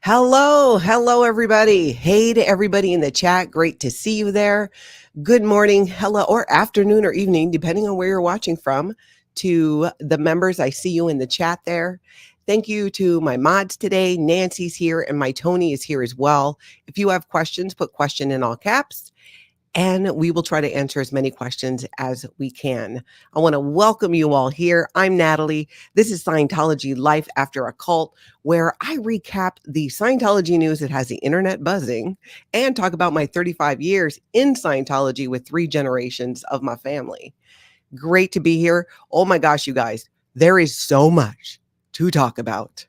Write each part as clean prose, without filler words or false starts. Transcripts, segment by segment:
Hello, everybody. Hey to everybody in the chat. Great to see you there. Good morning, hello, or afternoon or evening, depending on where you're watching from. To the members, I see you in the chat there. Thank you to my mods today. Nancy's here and my Tony is here as well. If you have questions, put question in all caps, and we will try to answer as many questions as we can. I want to welcome you all here. I'm Natalie. This is Scientology Life After a Cult, where I recap the Scientology news that has the internet buzzing and talk about my 35 years in Scientology with 3 generations of my family. Great to be here. Oh my gosh, you guys, there is so much to talk about.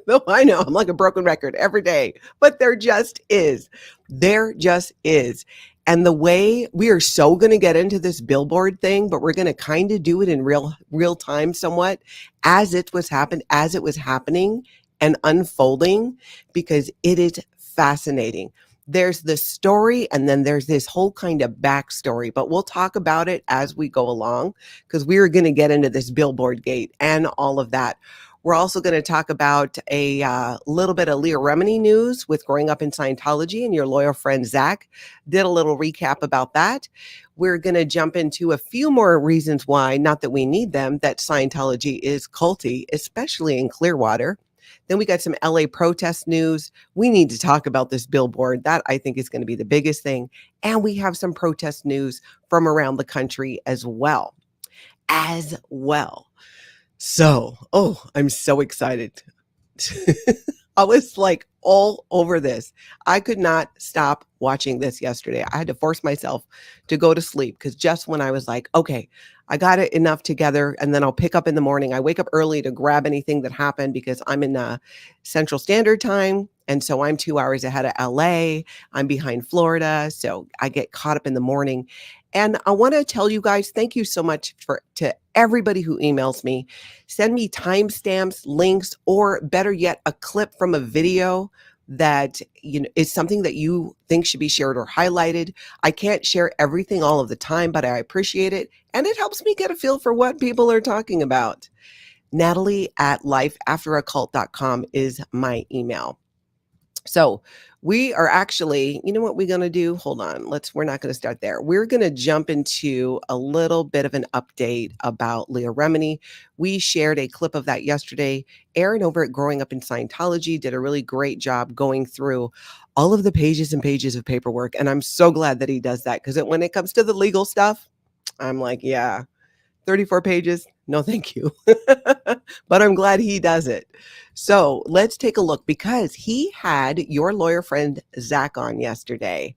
No, I know I'm like a broken record every day, but there just is. There just is. And the way we are so going to get into this Billboard thing, but we're going to kind of do it in real time somewhat as it was happening and unfolding, because it is fascinating. There's the story and then there's this whole kind of backstory, but we'll talk about it as we go along because we are going to get into this Billboard gate and all of that. We're also going to talk about a little bit of Leah Remini news with growing up in Scientology, and your loyal friend Zach did a little recap about that. We're going to jump into a few more reasons why, not that we need them, that Scientology is culty, especially in Clearwater. Then we got some LA protest news. We need to talk about this Billboard. That I think is going to be the biggest thing. And we have some protest news from around the country as well. So, I'm so excited. I was like all over this. I could not stop watching this yesterday. I had to force myself to go to sleep because just when I was like, okay, I got it enough together and then I'll pick up in the morning. I wake up early to grab anything that happened because I'm in Central Standard Time. And so I'm 2 hours ahead of LA. I'm behind Florida. So I get caught up in the morning. And I want to tell you guys, thank you so much to everybody who emails me. Send me timestamps, links, or better yet, a clip from a video that is something that you think should be shared or highlighted. I can't share everything all of the time, but I appreciate it. And it helps me get a feel for what people are talking about. Natalie@lifeafteracult.com is my email. So we are actually, you know what we're going to do? Hold on. We're not going to start there. We're going to jump into a little bit of an update about Leah Remini. We shared a clip of that yesterday. Aaron over at Growing Up in Scientology did a really great job going through all of the pages and pages of paperwork. And I'm so glad that he does that because when it comes to the legal stuff, I'm like, yeah, 34 pages. No, thank you. But I'm glad he does it. So let's take a look because he had your lawyer friend Zach on yesterday.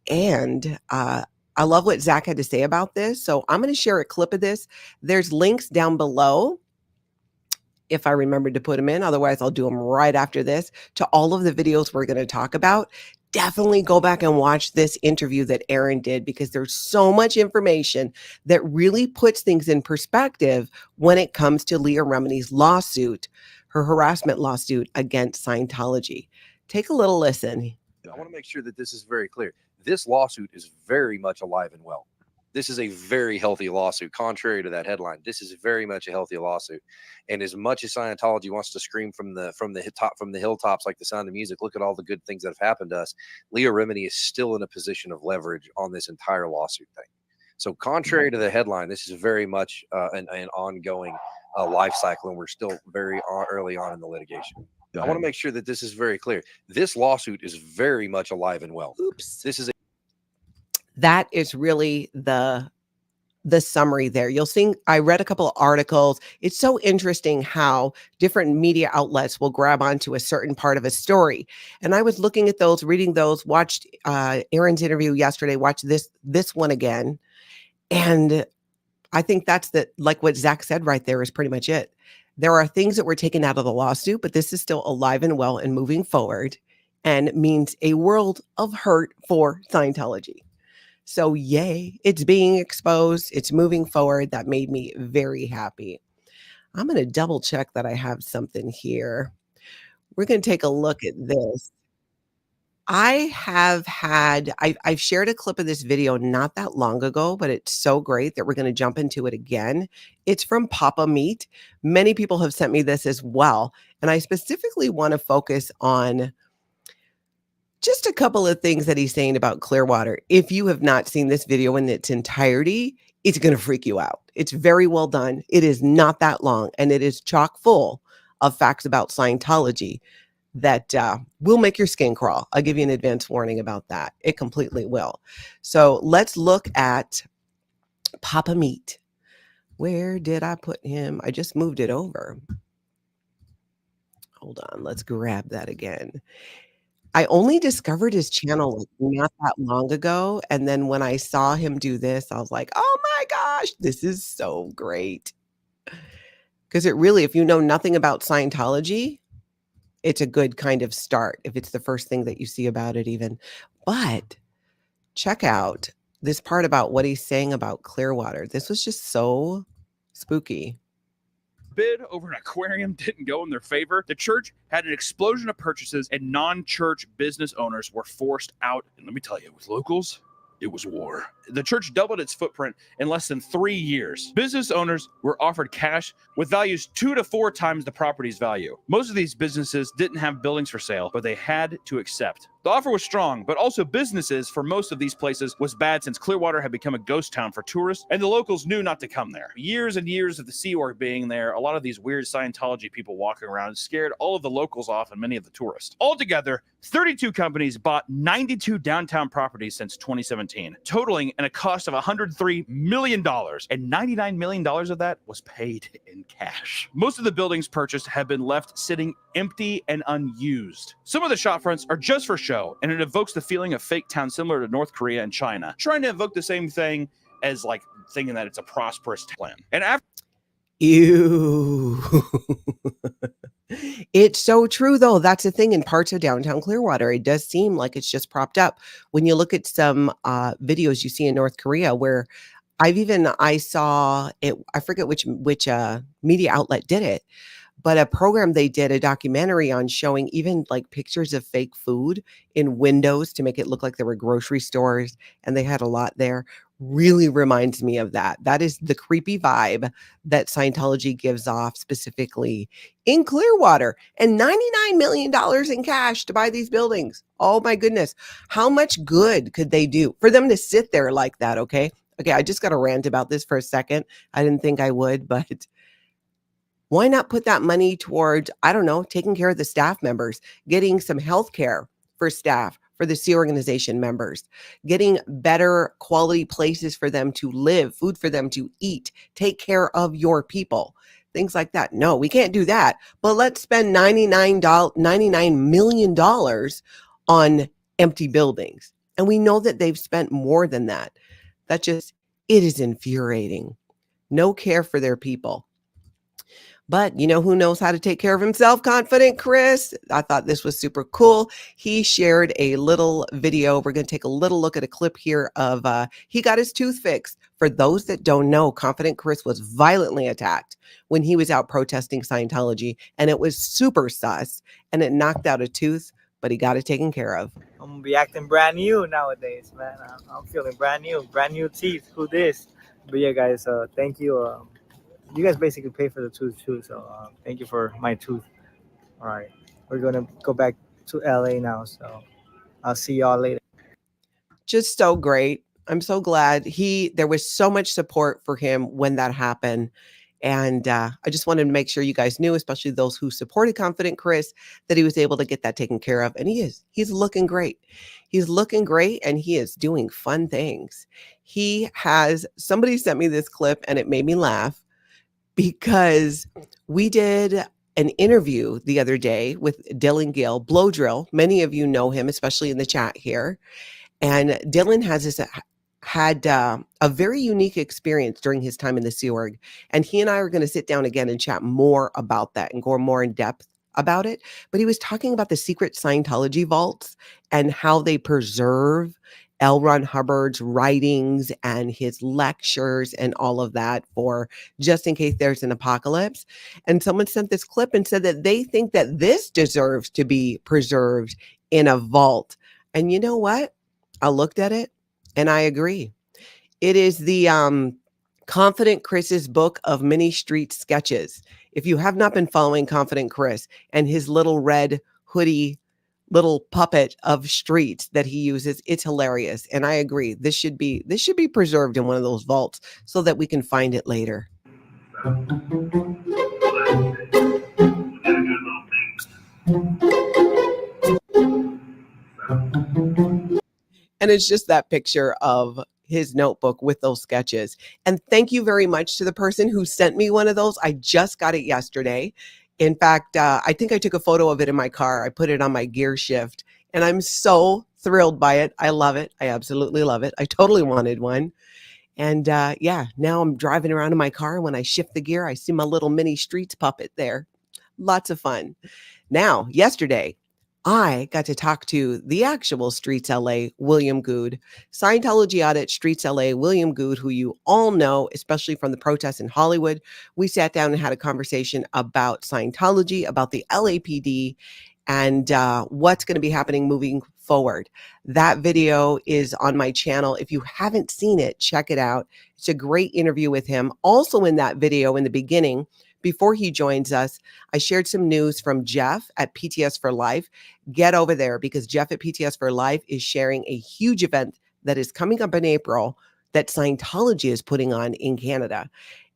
And I love what Zach had to say about this. So I'm going to share a clip of this. There's links down below if I remember to put them in. Otherwise, I'll do them right after this to all of the videos we're going to talk about. Definitely go back and watch this interview that Aaron did because there's so much information that really puts things in perspective when it comes to Leah Remini's lawsuit, her harassment lawsuit against Scientology. Take a little listen. I want to make sure that this is very clear. This lawsuit is very much alive and well. This is a very healthy lawsuit. Contrary to that headline, this is very much a healthy lawsuit. And as much as Scientology wants to scream from the hilltops like the Sound of Music, look at all the good things that have happened to us, Leah Remini is still in a position of leverage on this entire lawsuit thing. So contrary to the headline, this is very much an ongoing life cycle, and we're still very early on in the litigation. I want to make sure that this is very clear. This lawsuit is very much alive and well. Oops. This is that is really the summary there. You'll see, I read a couple of articles. It's so interesting how different media outlets will grab onto a certain part of a story. And I was looking at those, reading those, watched Aaron's interview yesterday, watched this one again. And I think that's like what Zach said right there is pretty much it. There are things that were taken out of the lawsuit, but this is still alive and well and moving forward and means a world of hurt for Scientology. So yay, it's being exposed. It's moving forward. That made me very happy. I'm going to double check that I have something here. We're going to take a look at this. I've shared a clip of this video not that long ago, but it's so great that we're going to jump into it again. It's from Papa Meat. Many people have sent me this as well. And I specifically want to focus on just a couple of things that he's saying about Clearwater. If you have not seen this video in its entirety, it's going to freak you out. It's very well done. It is not that long, and it is chock full of facts about Scientology that will make your skin crawl. I'll give you an advance warning about that. It completely will. So let's look at Papa Meat. Where did I put him? I just moved it over. Hold on. Let's grab that again. I only discovered his channel like not that long ago. And then when I saw him do this, I was like, oh my gosh, this is so great. Because it really, if you know nothing about Scientology, it's a good kind of start if it's the first thing that you see about it even. But check out this part about what he's saying about Clearwater. This was just so spooky. Bid over an aquarium didn't go in their favor. The church had an explosion of purchases, and non-church business owners were forced out. And let me tell you, with locals, it was war. The church doubled its footprint in less than 3 years. Business owners were offered cash with values 2 to 4 times the property's value. Most of these businesses didn't have buildings for sale, but they had to accept. The offer was strong, but also businesses for most of these places was bad since Clearwater had become a ghost town for tourists, and the locals knew not to come there. Years and years of the Sea Org being there, a lot of these weird Scientology people walking around scared all of the locals off and many of the tourists. Altogether, 32 companies bought 92 downtown properties since 2017, totaling a cost of $103 million, and $99 million of that was paid in cash. Most of the buildings purchased have been left sitting empty and unused. Some of the shopfronts are just for show, and it evokes the feeling of fake town similar to North Korea and China, trying to evoke the same thing as like thinking that it's a prosperous plan. And after Ew. It's so true, though. That's the thing in parts of downtown Clearwater. It does seem like it's just propped up. When you look at some videos you see in North Korea where I saw it, I forget which media outlet did it, but a program they did a documentary on showing even like pictures of fake food in windows to make it look like there were grocery stores, and they had a lot there. Really reminds me of that. That is the creepy vibe that Scientology gives off specifically in Clearwater, and $99 million in cash to buy these buildings. Oh my goodness. How much good could they do for them to sit there like that? Okay. I just got to rant about this for a second. I didn't think I would, but why not put that money towards, I don't know, taking care of the staff members, getting some health care for staff, for the Sea Organization members, getting better quality places for them to live, food for them to eat, take care of your people, things like that. No, we can't do that. But let's spend $99 million on empty buildings. And we know that they've spent more than that. It is infuriating. No care for their people. But you know who knows how to take care of himself? Confident Chris. I thought this was super cool. He shared a little video. We're going to take a little look at a clip here of he got his tooth fixed. For those that don't know, Confident Chris was violently attacked when he was out protesting Scientology, and it was super sus, and it knocked out a tooth, but he got it taken care of. I'm gonna be acting brand new nowadays, man. I'm feeling brand new teeth. Who this? But yeah, guys, thank you. You guys basically pay for the tooth too, so thank you for my tooth. All right, we're gonna go back to LA now, so I'll see y'all later. Just so great. I'm so glad there was so much support for him when that happened. And I just wanted to make sure you guys knew, especially those who supported Confident Chris, that he was able to get that taken care of. And he's looking great. He's looking great, and he is doing fun things. Somebody sent me this clip and it made me laugh, because we did an interview the other day with Dylan Gill, Blow Drill. Many of you know him, especially in the chat here. And Dylan had a very unique experience during his time in the Sea Org. And he and I are going to sit down again and chat more about that and go more in depth about it. But he was talking about the secret Scientology vaults and how they preserve L. Ron Hubbard's writings and his lectures and all of that for just in case there's an apocalypse. And someone sent this clip and said that they think that this deserves to be preserved in a vault. And you know what? I looked at it and I agree. It is the Confident Chris's book of many street sketches. If you have not been following Confident Chris and his little red hoodie, little puppet of streets that he uses, it's hilarious. And I agree. This should be preserved in one of those vaults so that we can find it later. And it's just that picture of his notebook with those sketches. And thank you very much to the person who sent me one of those. I just got it yesterday. In fact, I think I took a photo of it in my car. I put it on my gear shift, and I'm so thrilled by it. I love it. I absolutely love it. I totally wanted one. And yeah, now I'm driving around in my car. And when I shift the gear, I see my little mini streets puppet there. Lots of fun. Now, yesterday, I got to talk to the actual Streets LA, William Good, Scientology audit Streets LA, William Good, who you all know, especially from the protests in Hollywood. We sat down and had a conversation about Scientology, about the LAPD, and what's going to be happening moving forward. That video is on my channel. If you haven't seen it, check it out. It's a great interview with him. Also in that video in the beginning, before he joins us, I shared some news from Jeff at PTS for Life. Get over there because Jeff at PTS for Life is sharing a huge event that is coming up in April that Scientology is putting on in Canada.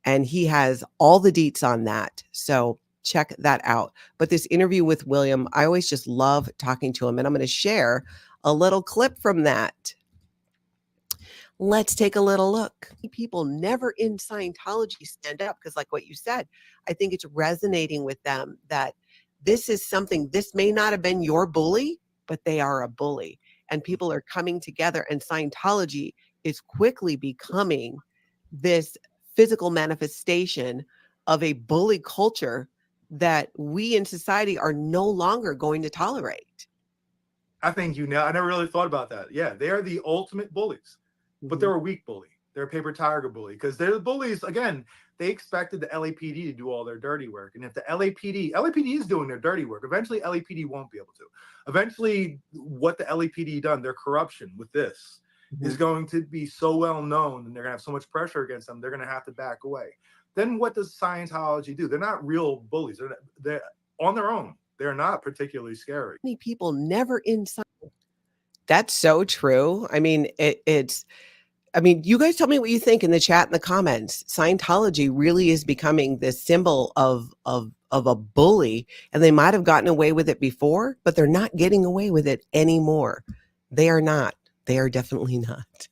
And he has all the deets on that. So check that out. But this interview with William, I always just love talking to him. And I'm going to share a little clip from that. Let's take a little look. People never in Scientology stand up because, like what you said, I think it's resonating with them that this is something, this may not have been your bully, but they are a bully. And people are coming together, and Scientology is quickly becoming this physical manifestation of a bully culture that we in society are no longer going to tolerate. I think I never really thought about that. Yeah, they are the ultimate bullies. But they're a weak bully. They're a paper tiger bully because they're the bullies. Again, they expected the LAPD to do all their dirty work. And if the LAPD is doing their dirty work, eventually LAPD won't be able to. Eventually, what the LAPD done, their corruption with this is going to be so well known, and they're going to have so much pressure against them, they're going to have to back away. Then what does Scientology do? They're not real bullies. They're on their own. They're not particularly scary. Many people never inside. That's so true. I mean, you guys tell me what you think in the chat and the comments. Scientology really is becoming this symbol of a bully, and they might have gotten away with it before, but they're not getting away with it anymore. They are not. They are definitely not.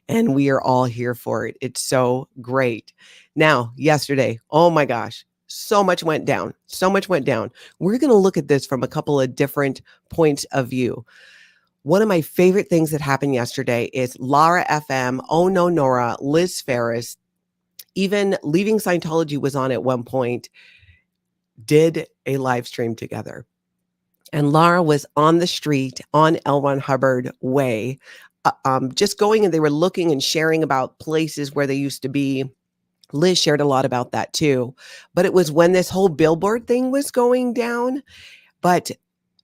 And we are all here for it. It's so great. Now, yesterday, oh my gosh, so much went down. So much went down. We're going to look at this from a couple of different points of view. One of my favorite things that happened yesterday is LARA FM, Oh No NORA, Liz FERRIS, even Leaving Scientology was on at one point, did a live stream together. And LARA was on the street on Hubbard Way, just going, and they were looking and sharing about places where they used to be. Liz shared a lot about that too. But it was when this whole Billboard thing was going down. But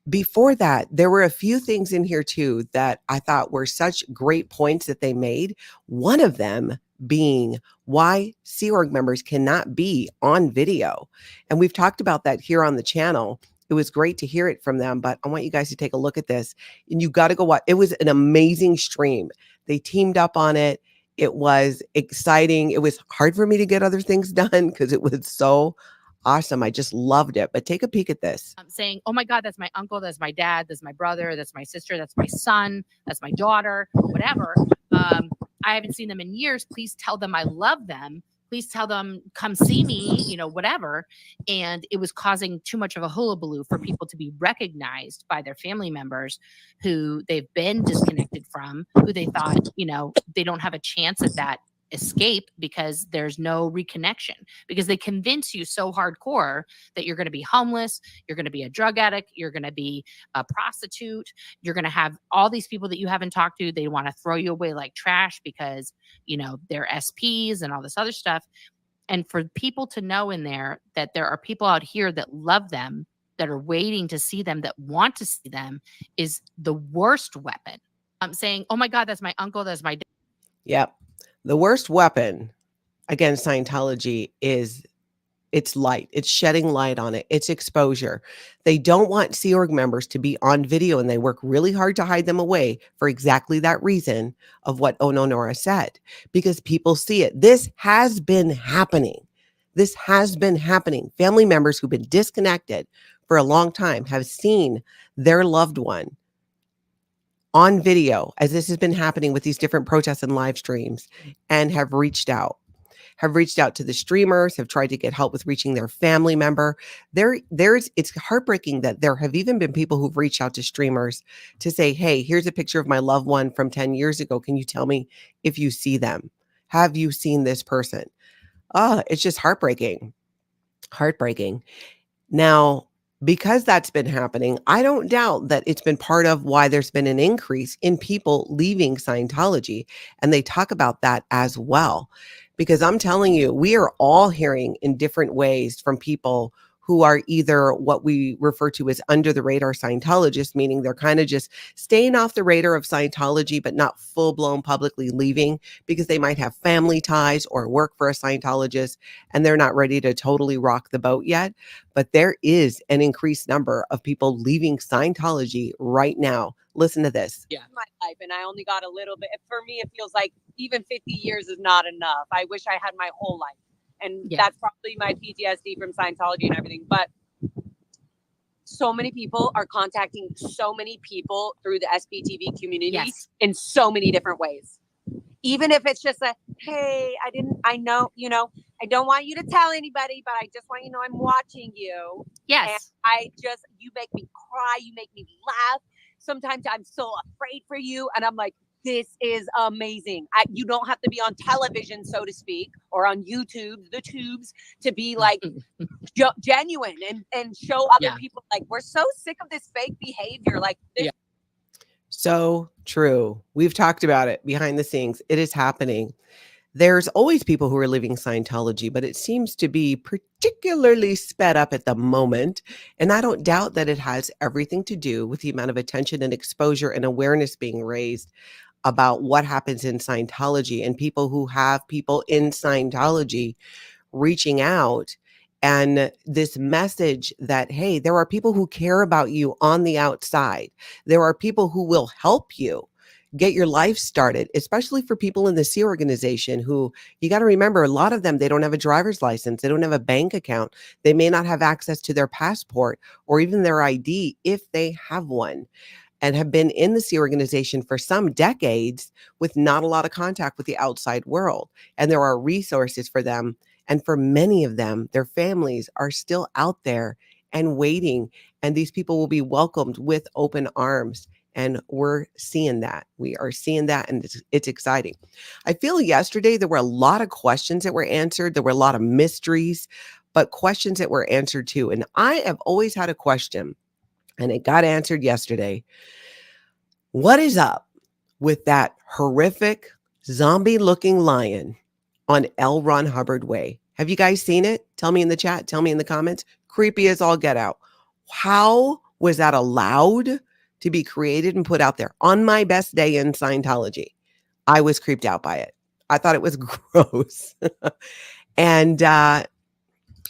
before that, there were a few things in here too that I thought were such great points that they made. One of them being why Sea Org members cannot be on video. And we've talked about that here on the channel. It was great to hear it from them, but I want you guys to take a look at this. And you got to go watch. It was an amazing stream. They teamed up on it. It was exciting. It was hard for me to get other things done because it was so awesome. I just loved it. But take a peek at this. I'm saying, oh my God, that's my uncle, that's my dad, that's my brother, that's my sister, that's my son, that's my daughter, whatever. I haven't seen them in years. Please tell them I love them. Please tell them, come see me, whatever. And it was causing too much of a hullabaloo for people to be recognized by their family members who they've been disconnected from, who they thought, they don't have a chance at that escape because there's no reconnection, because they convince you so hardcore that you're going to be homeless, you're going to be a drug addict, you're going to be a prostitute, you're going to have all these people that you haven't talked to. They want to throw you away like trash because they're SPs and all this other stuff. And for people to know in there that there are people out here that love them, that are waiting to see them, that want to see them, is the worst weapon. I'm saying, oh my God, that's my uncle, that's my dad. Yep. The worst weapon against Scientology is It's light. It's shedding light on it. It's exposure. They don't want Sea Org members to be on video, and they work really hard to hide them away for exactly that reason of what Oh No Nora said, because people see it. This has been happening. This has been happening. Family members who've been disconnected for a long time have seen their loved one on video as this has been happening with these different protests and live streams, and have reached out to the streamers, have tried to get help with reaching their family member. It's heartbreaking that there have even been people who've reached out to streamers to say, hey, here's a picture of my loved one from 10 years ago. Can you tell me if you see them? Have you seen this person? It's just heartbreaking. Now, because that's been happening, I don't doubt that it's been part of why there's been an increase in people leaving Scientology. And they talk about that as well. Because I'm telling you, we are all hearing in different ways from people who are either what we refer to as under the radar Scientologists, meaning they're kind of just staying off the radar of Scientology, but not full blown publicly leaving because they might have family ties or work for a Scientologist and they're not ready to totally rock the boat yet. But there is an increased number of people leaving Scientology right now. Listen to this. Yeah. My life, and I only got a little bit. For me, it feels like even 50 years is not enough. I wish I had my whole life. And that's probably my PTSD from Scientology and everything. But so many people are contacting so many people through the SBTV community in so many different ways. Even if it's just hey, I know, I don't want you to tell anybody, but I just want you to know I'm watching you. Yes. And you make me cry. You make me laugh. Sometimes I'm so afraid for you. And I'm like, this is amazing. You don't have to be on television, so to speak, or on YouTube, the tubes, to be like genuine and show other people like, we're so sick of this fake behavior. Like this. So true. We've talked about it behind the scenes. It is happening. There's always people who are leaving Scientology, but it seems to be particularly sped up at the moment. And I don't doubt that it has everything to do with the amount of attention and exposure and awareness being raised about what happens in Scientology, and people who have people in Scientology reaching out, and this message that, hey, there are people who care about you on the outside. There are people who will help you get your life started, especially for people in the Sea organization who, you got to remember, a lot of them, they don't have a driver's license. They don't have a bank account. They may not have access to their passport or even their ID if they have one, and have been in the Sea organization for some decades with not a lot of contact with the outside world. And there are resources for them. And for many of them, their families are still out there and waiting. And these people will be welcomed with open arms. And we're seeing that. We are seeing that, and it's exciting. I feel yesterday there were a lot of questions that were answered. There were a lot of mysteries, but questions that were answered too. And I have always had a question, and it got answered yesterday. What is up with that horrific zombie-looking lion on L. Ron Hubbard Way? Have you guys seen it? Tell me in the chat. Tell me in the comments. Creepy as all get out. How was that allowed to be created and put out there? On my best day in Scientology, I was creeped out by it. I thought it was gross. And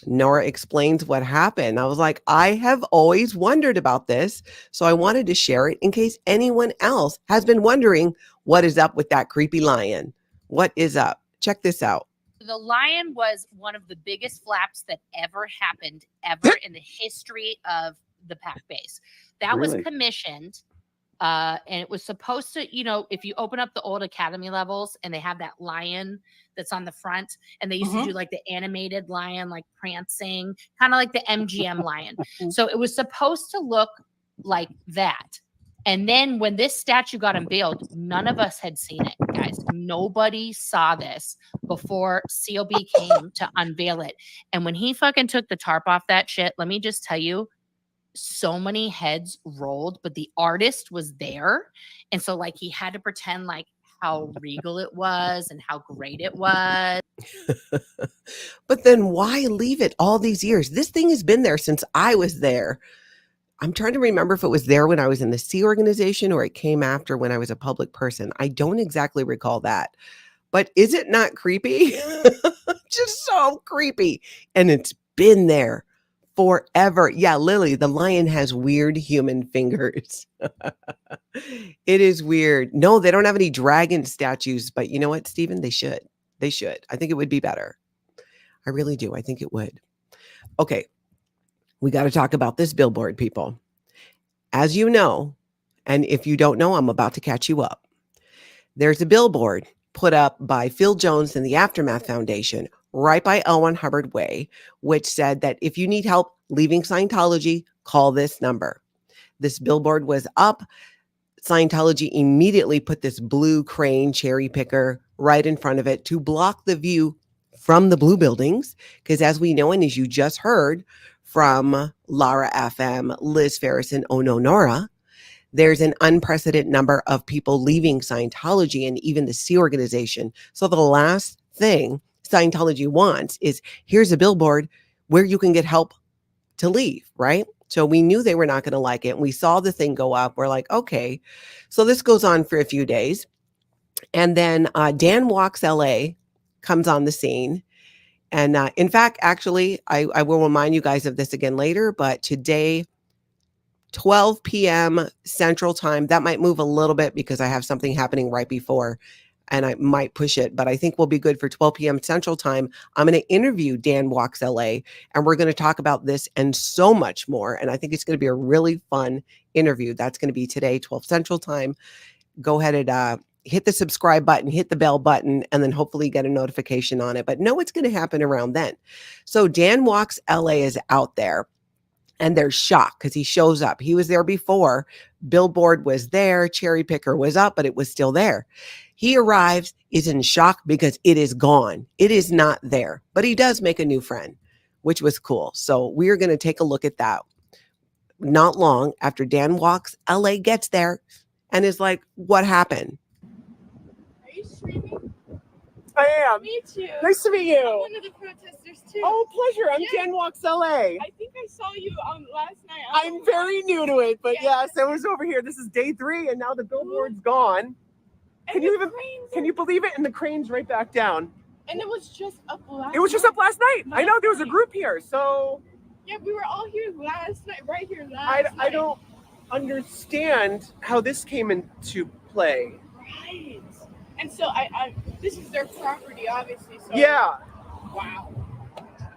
Nora explains what happened. I was like, I have always wondered about this, so I wanted to share it in case anyone else has been wondering what is up with that creepy lion. What is up? Check this out. The lion was one of the biggest flaps that ever happened in the history of the Pac base. That was commissioned, and it was supposed to, if you open up the old Academy levels and they have that lion that's on the front, and they used to do like the animated lion, like prancing, kind of like the MGM lion. So it was supposed to look like that. And then when this statue got unveiled, none of us had seen it, guys. Nobody saw this before COB came to unveil it. And when he fucking took the tarp off that shit, let me just tell you, so many heads rolled, but the artist was there. And so like he had to pretend like how regal it was and how great it was. But then why leave it all these years? This thing has been there since I was there. I'm trying to remember if it was there when I was in the Sea organization or it came after when I was a public person. I don't exactly recall that. But is it not creepy? Just so creepy. And it's been there forever. Yeah, Lily, the lion has weird human fingers. It is weird. No, they don't have any dragon statues, but you know what, Stephen? They should. They should. I think it would be better. I really do. I think it would. Okay. We got to talk about this billboard, people. As you know, and if you don't know, I'm about to catch you up. There's a billboard put up by Phil Jones and the Aftermath Foundation right by L1 Hubbard Way, which said that if you need help leaving Scientology, call this number. This billboard was up. Scientology immediately put this blue crane cherry picker right in front of it to block the view from the blue buildings. Because as we know, and as you just heard from LARA FM, Liz Ferris, and Oh No Nora, there's an unprecedented number of people leaving Scientology and even the C organization. So the last thing Scientology wants is, here's a billboard where you can get help to leave, right? So we knew they were not going to like it. And we saw the thing go up. We're like, okay. So this goes on for a few days. And then Dan Walks LA comes on the scene. And in fact, actually, I will remind you guys of this again later, but today, 12 p.m. Central Time, that might move a little bit because I have something happening right before and I might push it, but I think we'll be good for 12 p.m. Central Time. I'm going to interview Dan Walks LA, and we're going to talk about this and so much more. And I think it's going to be a really fun interview. That's going to be today, 12 Central Time. Go ahead and hit the subscribe button, hit the bell button, and then hopefully get a notification on it. But know what's going to happen around then. So Dan Walks LA is out there. And they're shocked because he shows up. He was there before. Billboard was there. Cherry picker was up, but it was still there. He arrives, is in shock because it is gone. It is not there. But he does make a new friend, which was cool. So we are going to take a look at that. Not long after Dan Walks LA gets there and is like, what happened? Are you streaming? I am. Me too. Nice to meet you. I'm one of the protesters too. Oh, pleasure. I'm Yeah. Dan Walks LA. I think I saw you last night. I'm very new to it, but Yes. yes, I was over here. This is day 3, and now the billboard's gone. And Can you believe it? And the crane's right back down. And it was just up last. It was just up last night. I know there was a night. group here, so Yeah, we were all here last night, right here last night. I don't understand how this came into play. Right. And so I this is their property, obviously. So Yeah. Wow.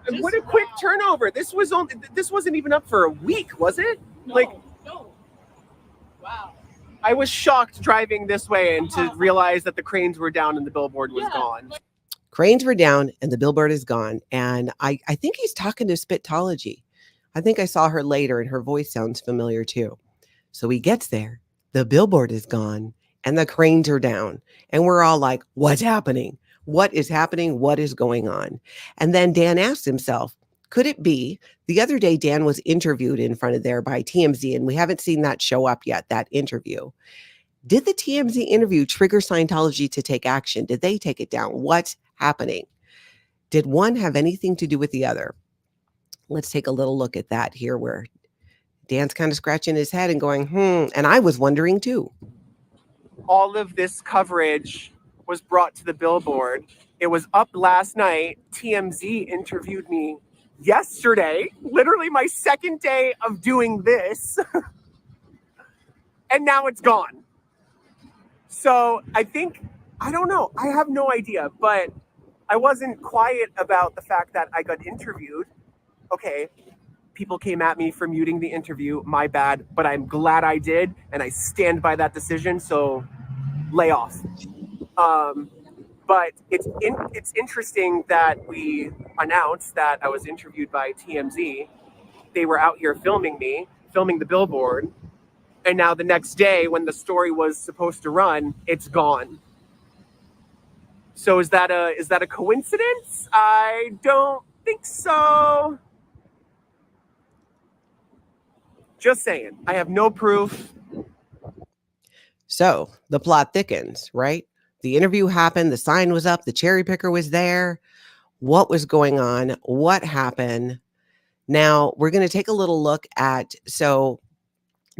And what Just a quick wow. turnover. This wasn't even up for a week, was it? No. Wow. I was shocked driving this way and to realize that the cranes were down and the billboard was Yeah. gone. Cranes were down and the billboard is gone. And I think he's talking to Spitology. I think I saw her later and her voice sounds familiar too. So he gets there, the billboard is gone and the cranes are down. And we're all like, what's happening? What is happening? What is going on? And then Dan asked himself, could it be the other day Dan was interviewed in front of there by TMZ and we haven't seen that show up yet, that interview. Did the TMZ interview trigger Scientology to take action? Did they take it down? What's happening? Did one have anything to do with the other? Let's take a little look at that here where Dan's kind of scratching his head and going, and I was wondering too. All of this coverage was brought to the billboard. It was up last night. TMZ interviewed me yesterday, literally my second day of doing this. And now it's gone. So I don't know. I have no idea, but I wasn't quiet about the fact that I got interviewed. Okay, people came at me for muting the interview. My bad, but I'm glad I did, and I stand by that decision. So lay off. But it's interesting that we announced that I was interviewed by TMZ. They were out here filming the billboard, and now the next day when the story was supposed to run, it's gone. So is that a coincidence? I don't think so. Just saying. I have no proof. So the plot thickens, right? The interview happened. The sign was up. The cherry picker was there. What was going on? What happened? Now we're going to take a little look at, so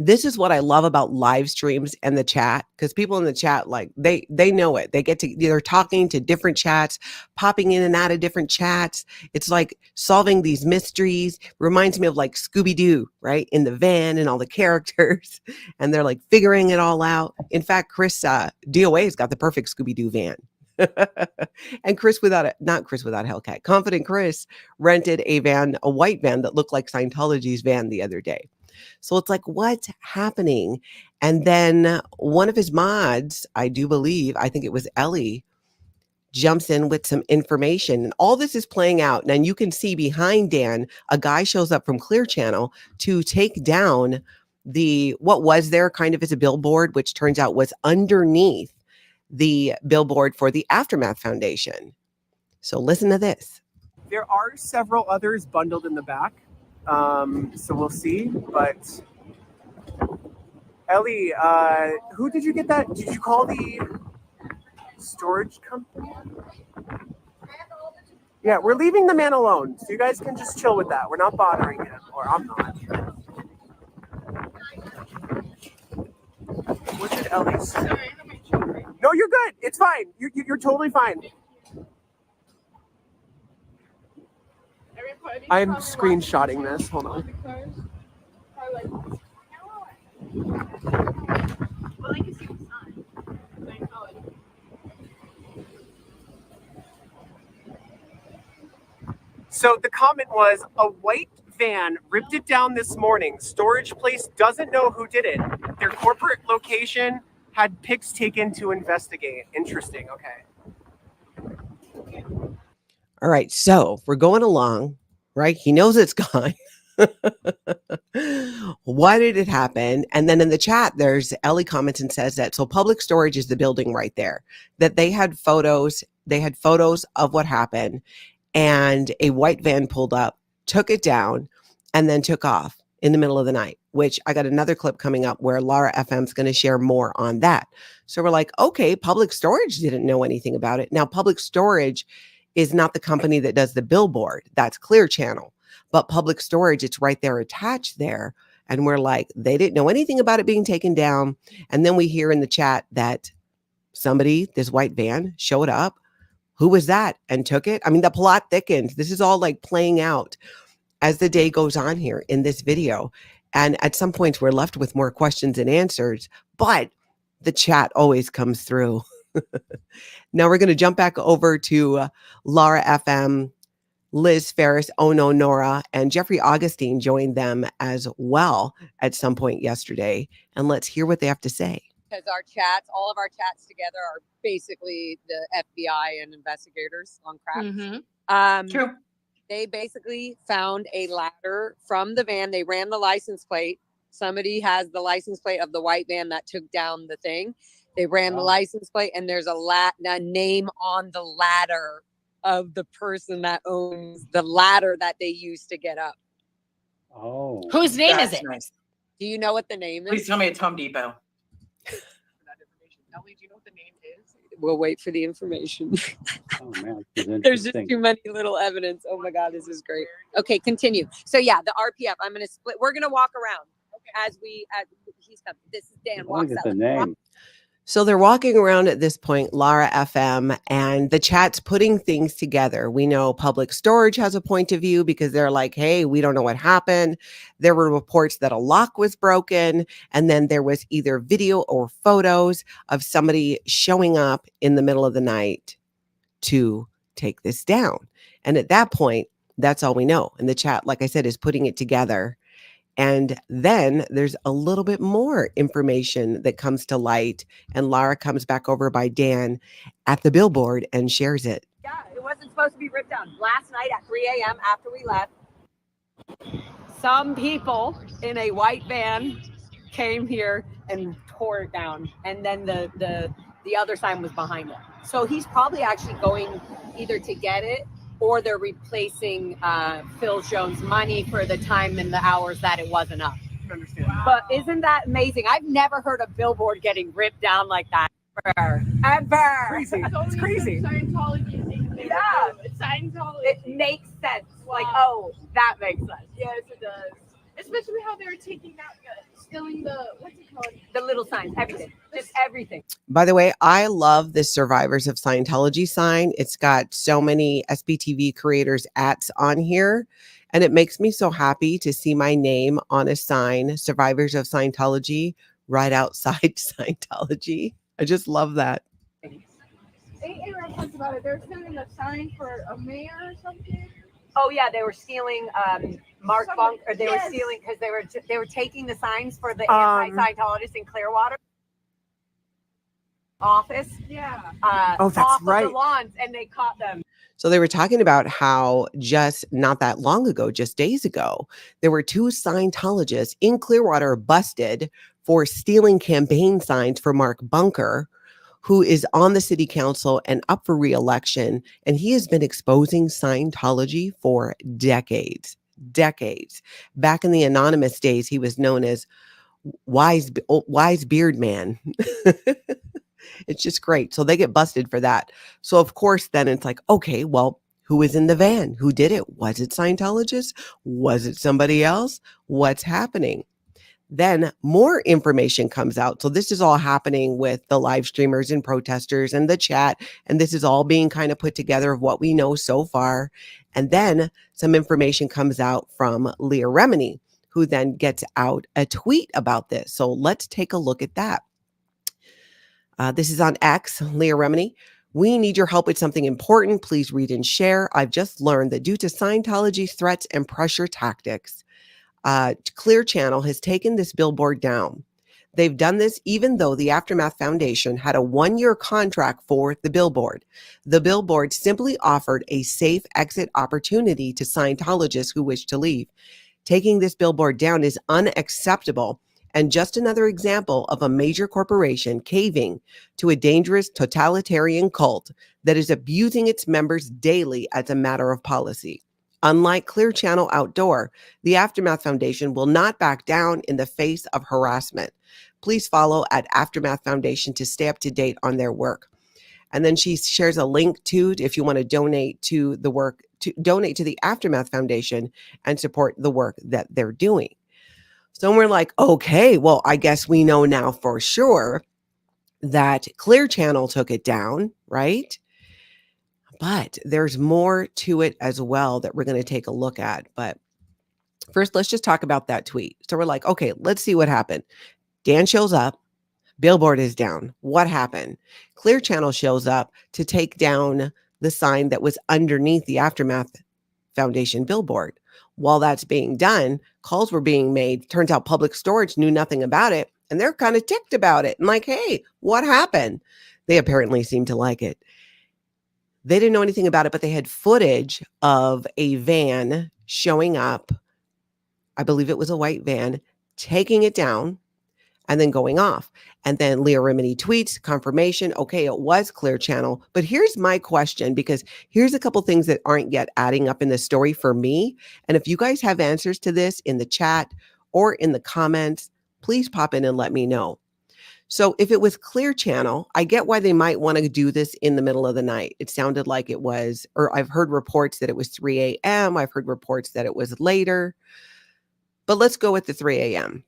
This is what I love about live streams and the chat, because people in the chat, like they know it. They get to, they're talking to different chats, popping in and out of different chats. It's like solving these mysteries. Reminds me of like Scooby-Doo, right? In the van and all the characters, and they're like figuring it all out. In fact, Chris, D.O.A. has got the perfect Scooby-Doo van. And Chris without not Chris without Hellcat, Confident Chris rented a van, a white van that looked like Scientology's van the other day. So it's like, what's happening? And then one of his mods, I do believe, I think it was Ellie, jumps in with some information. And all this is playing out. And you can see behind Dan, a guy shows up from Clear Channel to take down what was there kind of as a billboard, which turns out was underneath the billboard for the Aftermath Foundation. So listen to this. There are several others bundled in the back. So we'll see, but Ellie, who did you get that? Did you call the storage company? Yeah, we're leaving the man alone, so you guys can just chill with that. We're not bothering him, or I'm not. What did Ellie say? No, you're good. It's fine. You're totally fine. I'm screenshotting this. Hold on. So the comment was, a white van ripped it down this morning. Storage place doesn't know who did it. Their corporate location had pics taken to investigate. Interesting. Okay. All right. So we're going along, right? He knows it's gone. Why did it happen? And then in the chat, there's Ellie comments and says that, so public storage is the building right there, that they had photos of what happened, and a white van pulled up, took it down, and then took off in the middle of the night, which I got another clip coming up where LARA FM is going to share more on that. So we're like, okay, public storage didn't know anything about it. Now, public storage is not the company that does the billboard. That's Clear Channel. But public storage, it's right there attached there. And we're like, they didn't know anything about it being taken down. And then we hear in the chat that somebody, this white van, showed up. Who was that? And took it. I mean, the plot thickens. This is all like playing out as the day goes on here in this video. And at some points, we're left with more questions and answers. But the chat always comes through. Now we're going to jump back over to LARA FM. Liz, FERRIS, Oh No, NORA, and Jeffrey Augustine joined them as well at some point yesterday. And let's hear what they have to say. Because our chats, all of our chats together are basically the FBI and investigators on crack. Mm-hmm. True. They basically found a ladder from the van. They ran the license plate. Somebody has the license plate of the white van that took down the thing. They ran the license plate, and there's a name on the ladder of the person that owns the ladder that they used to get up. Oh. Whose name is it? Nice. Do you know what the name is? Please tell me it's Home Depot. Natalie, do you know what the name is? We'll wait for the information. Oh man, this is There's just interesting. too many little evidence. Oh my God, this is great. Okay, continue. So yeah, the RPF. I'm gonna split. We're gonna walk around as he's coming. This is Dan. I Walks get out. the name. So they're walking around at this point, LARA FM, and the chat's putting things together. We know public storage has a point of view because they're like, hey, we don't know what happened. There were reports that a lock was broken. And then there was either video or photos of somebody showing up in the middle of the night to take this down. And at that point, that's all we know. And the chat, like I said, is putting it together. And then there's a little bit more information that comes to light, and LARA comes back over by Dan at the billboard and shares it. Yeah, it wasn't supposed to be ripped down. Last night at 3 a.m. after we left, some people in a white van came here and tore it down, and then the other sign was behind it. So he's probably actually going either to get it, or they're replacing Phil Jones' money for the time and the hours that it wasn't up. Wow. But isn't that amazing? I've never heard a billboard getting ripped down like that ever. Crazy. It's crazy. Scientology. Yeah. It's Scientology. It makes sense. Wow. Like, oh, that makes sense. Yes, it does. Especially how they were taking out, stealing the, what's it called? The little signs, everything, just everything. By the way, I love this Survivors of Scientology sign. It's got so many SBTV creators ats on here, and it makes me so happy to see my name on a sign, Survivors of Scientology, right outside Scientology. I just love that. AARP talked about it. They were stealing a sign for a mayor or something. Oh yeah, they were stealing Mark Bunk, or they were Yes. stealing because they were taking the signs for the anti-Scientologists in Clearwater office. Yeah. Oh, that's off right. of the lawns, and they caught them. So they were talking about how just not that long ago, just days ago, there were 2 Scientologists in Clearwater busted for stealing campaign signs for Mark Bunker, who is on the city council and up for re-election. And he has been exposing Scientology for decades. Back in the anonymous days, he was known as Wise Beard Man. It's just great. So they get busted for that. So of course, then it's like, okay, well, who was in the van? Who did it? Was it Scientologists? Was it somebody else? What's happening? Then more information comes out. So this is all happening with the live streamers and protesters and the chat. And this is all being kind of put together of what we know so far. And then some information comes out from Leah Remini, who then gets out a tweet about this. So let's take a look at that. This is on X, Leah Remini. We need your help with something important. Please read and share. I've just learned that due to Scientology's threats and pressure tactics, Clear Channel has taken this billboard down. They've done this even though the Aftermath Foundation had a 1-year contract for the billboard. The billboard simply offered a safe exit opportunity to Scientologists who wish to leave. Taking this billboard down is unacceptable and just another example of a major corporation caving to a dangerous totalitarian cult that is abusing its members daily as a matter of policy. Unlike Clear Channel Outdoor, the Aftermath Foundation will not back down in the face of harassment. Please follow at Aftermath Foundation to stay up to date on their work. And then she shares a link to, if you want to donate to the work, to donate to the Aftermath Foundation and support the work that they're doing. So we're like, okay, well, I guess we know now for sure that Clear Channel took it down, right? But there's more to it as well that we're going to take a look at. But first, let's just talk about that tweet. So we're like, okay, let's see what happened. Dan shows up. Billboard is down. What happened? Clear Channel shows up to take down the sign that was underneath the Aftermath Foundation billboard. While that's being done, calls were being made. Turns out Public Storage knew nothing about it, and they're kind of ticked about it. And like, hey, what happened? They apparently seem to like it. They didn't know anything about it, but they had footage of a van showing up. I believe it was a white van, taking it down and then going off. And then Leah Remini tweets confirmation. Okay, it was Clear Channel. But here's my question, because here's a couple things that aren't yet adding up in the story for me. And if you guys have answers to this in the chat or in the comments, please pop in and let me know. So if it was Clear Channel, I get why they might want to do this in the middle of the night. It sounded like it was, or I've heard reports that it was 3 a.m. I've heard reports that it was later. But let's go with the 3 a.m.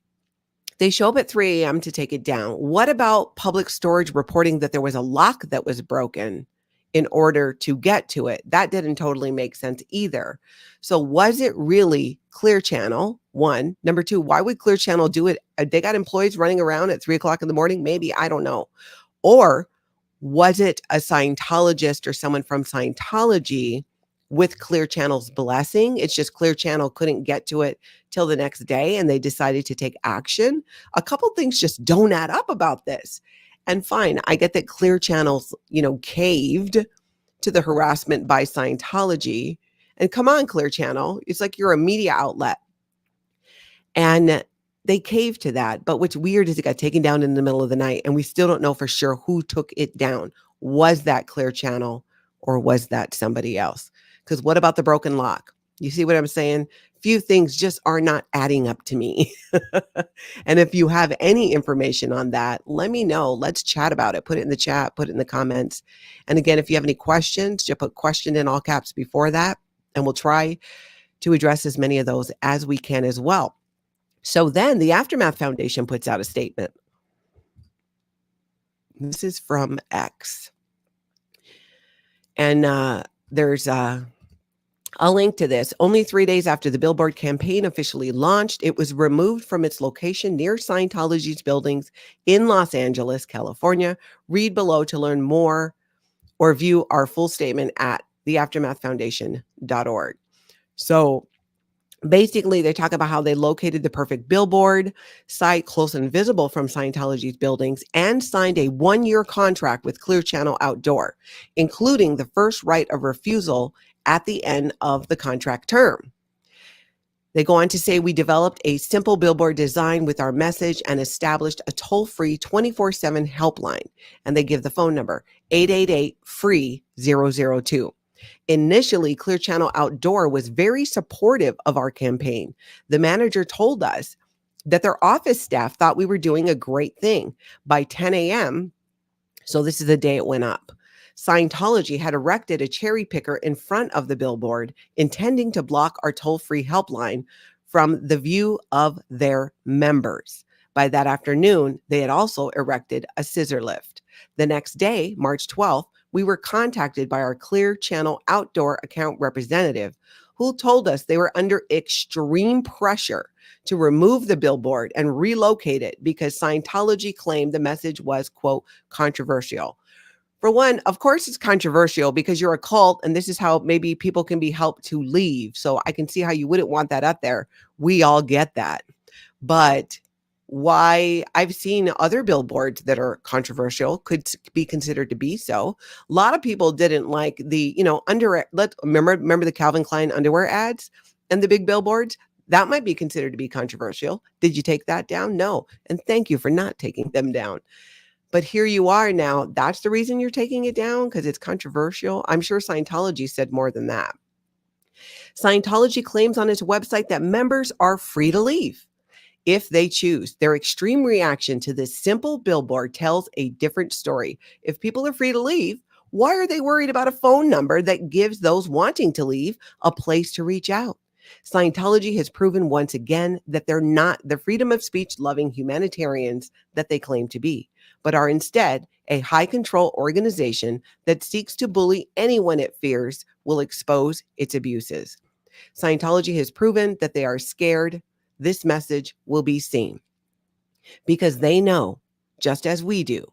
They show up at 3 a.m. to take it down. What about Public Storage reporting that there was a lock that was broken in order to get to it? That didn't totally make sense either. So was it really Clear Channel? One. Number two, why would Clear Channel do it? They got employees running around at 3 o'clock in the morning? Maybe, I don't know. Or was it a Scientologist or someone from Scientology with Clear Channel's blessing? It's just Clear Channel couldn't get to it till the next day and they decided to take action. A couple things just don't add up about this. And fine, I get that Clear Channel's, caved to the harassment by Scientology. And come on, Clear Channel, it's like you're a media outlet. And they caved to that. But what's weird is it got taken down in the middle of the night and we still don't know for sure who took it down. Was that Clear Channel or was that somebody else? Because what about the broken lock? You see what I'm saying? Few things just are not adding up to me. And if you have any information on that, let me know. Let's chat about it. Put it in the chat, put it in the comments. And again, if you have any questions, just put question in all caps before that, and we'll try to address as many of those as we can as well. So then the Aftermath Foundation puts out a statement. This is from X. And there's a link to this. Only 3 days after the Billboard campaign officially launched, it was removed from its location near Scientology's buildings in Los Angeles, California. Read below to learn more or view our full statement at theaftermathfoundation.org. So basically, they talk about how they located the perfect billboard site close and visible from Scientology's buildings and signed a 1-year contract with Clear Channel Outdoor, including the first right of refusal at the end of the contract term. They go on to say, we developed a simple billboard design with our message and established a toll-free 24/7 helpline. And they give the phone number, 888-FREE-002. Initially, Clear Channel Outdoor was very supportive of our campaign. The manager told us that their office staff thought we were doing a great thing. By 10 a.m., so this is the day it went up, Scientology had erected a cherry picker in front of the billboard, intending to block our toll-free helpline from the view of their members. By that afternoon, they had also erected a scissor lift. The next day, March 12th, we were contacted by our Clear Channel Outdoor account representative, who told us they were under extreme pressure to remove the billboard and relocate it because Scientology claimed the message was, quote, controversial. For one, of course it's controversial because you're a cult and this is how maybe people can be helped to leave. So I can see how you wouldn't want that up there. We all get that. But why I've seen other billboards that are controversial could be considered to be so. A lot of people didn't like the, remember the Calvin Klein underwear ads and the big billboards? That might be considered to be controversial. Did you take that down? No. And thank you for not taking them down. But here you are now. That's the reason you're taking it down, because it's controversial. I'm sure Scientology said more than that. Scientology claims on its website that members are free to leave if they choose. Their extreme reaction to this simple billboard tells a different story. If people are free to leave, why are they worried about a phone number that gives those wanting to leave a place to reach out? Scientology has proven once again that they're not the freedom of speech loving humanitarians that they claim to be, but are instead a high control organization that seeks to bully anyone it fears will expose its abuses. Scientology has proven that they are scared this message will be seen because they know, just as we do,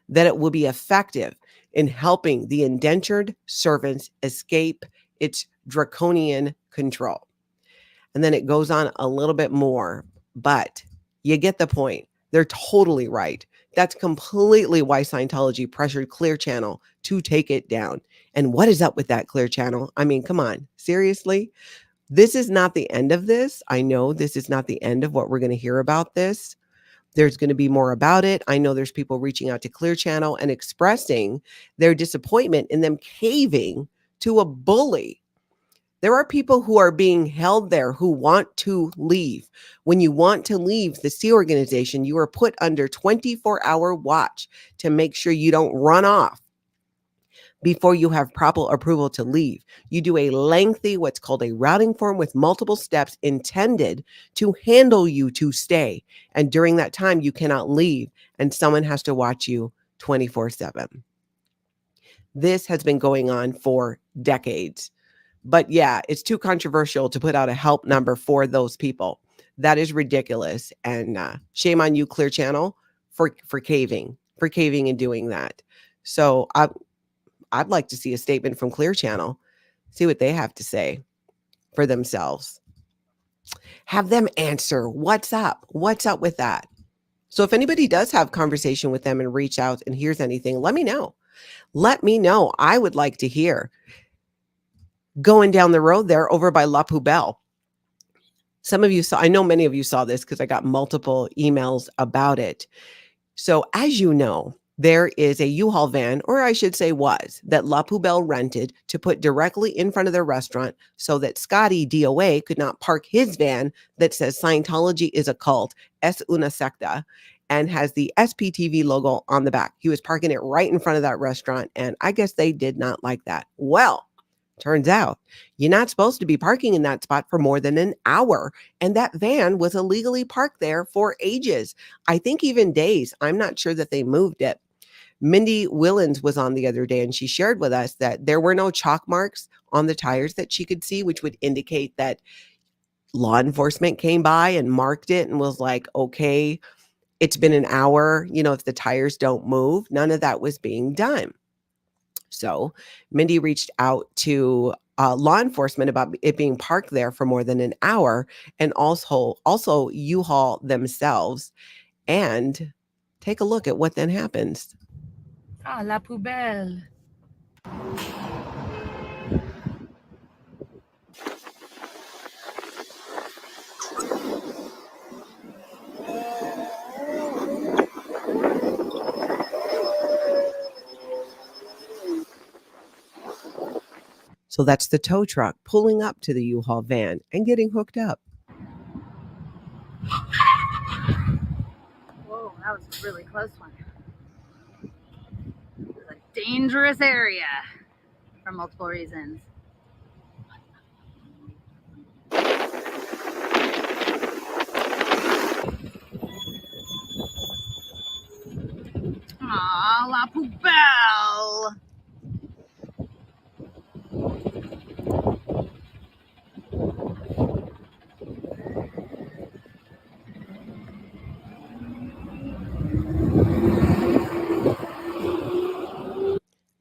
that it will be effective in helping the indentured servants escape its draconian control. And then it goes on a little bit more, but you get the point. They're totally right. That's completely why Scientology pressured Clear Channel to take it down. And what is up with that, Clear Channel? I mean, come on, seriously? This is not the end of this. I know this is not the end of what we're going to hear about this. There's going to be more about it. I know there's people reaching out to Clear Channel and expressing their disappointment in them caving to a bully. There are people who are being held there who want to leave. When you want to leave the Sea organization, you are put under 24-hour watch to make sure you don't run off before you have proper approval to leave. You do a lengthy, what's called a routing form with multiple steps intended to handle you to stay. And during that time, you cannot leave and someone has to watch you 24/7. This has been going on for decades. But yeah, it's too controversial to put out a help number for those people. That is ridiculous. And shame on you, Clear Channel, for caving and doing that. So I'd like to see a statement from Clear Channel, see what they have to say for themselves. Have them answer, what's up? What's up with that? So if anybody does have conversation with them and reach out and hears anything, let me know. Let me know. I would like to hear. Going down the road there over by La Poubelle. Some of you saw, I know many of you saw this because I got multiple emails about it. So as you know, there is a U-Haul van, or I should say was, that La Poubelle rented to put directly in front of their restaurant so that Scotty D.O.A. could not park his van that says Scientology is a cult, es una secta, and has the SPTV logo on the back. He was parking it right in front of that restaurant, and I guess they did not like that. Well, Turns out you're not supposed to be parking in that spot for more than an hour. And that van was illegally parked there for ages. I think even days. I'm not sure that they moved it. Mindy Willens was on the other day and she shared with us that there were no chalk marks on the tires that she could see, which would indicate that law enforcement came by and marked it and was like, okay, it's been an hour, if the tires don't move. None of that was being done. So Mindy reached out to law enforcement about it being parked there for more than an hour, and also U-Haul themselves. And take a look at what then happens. Ah, la poubelle. So that's the tow truck pulling up to the U-Haul van and getting hooked up. Whoa, that was a really close one. It was a dangerous area for multiple reasons. Aw, la poubelle.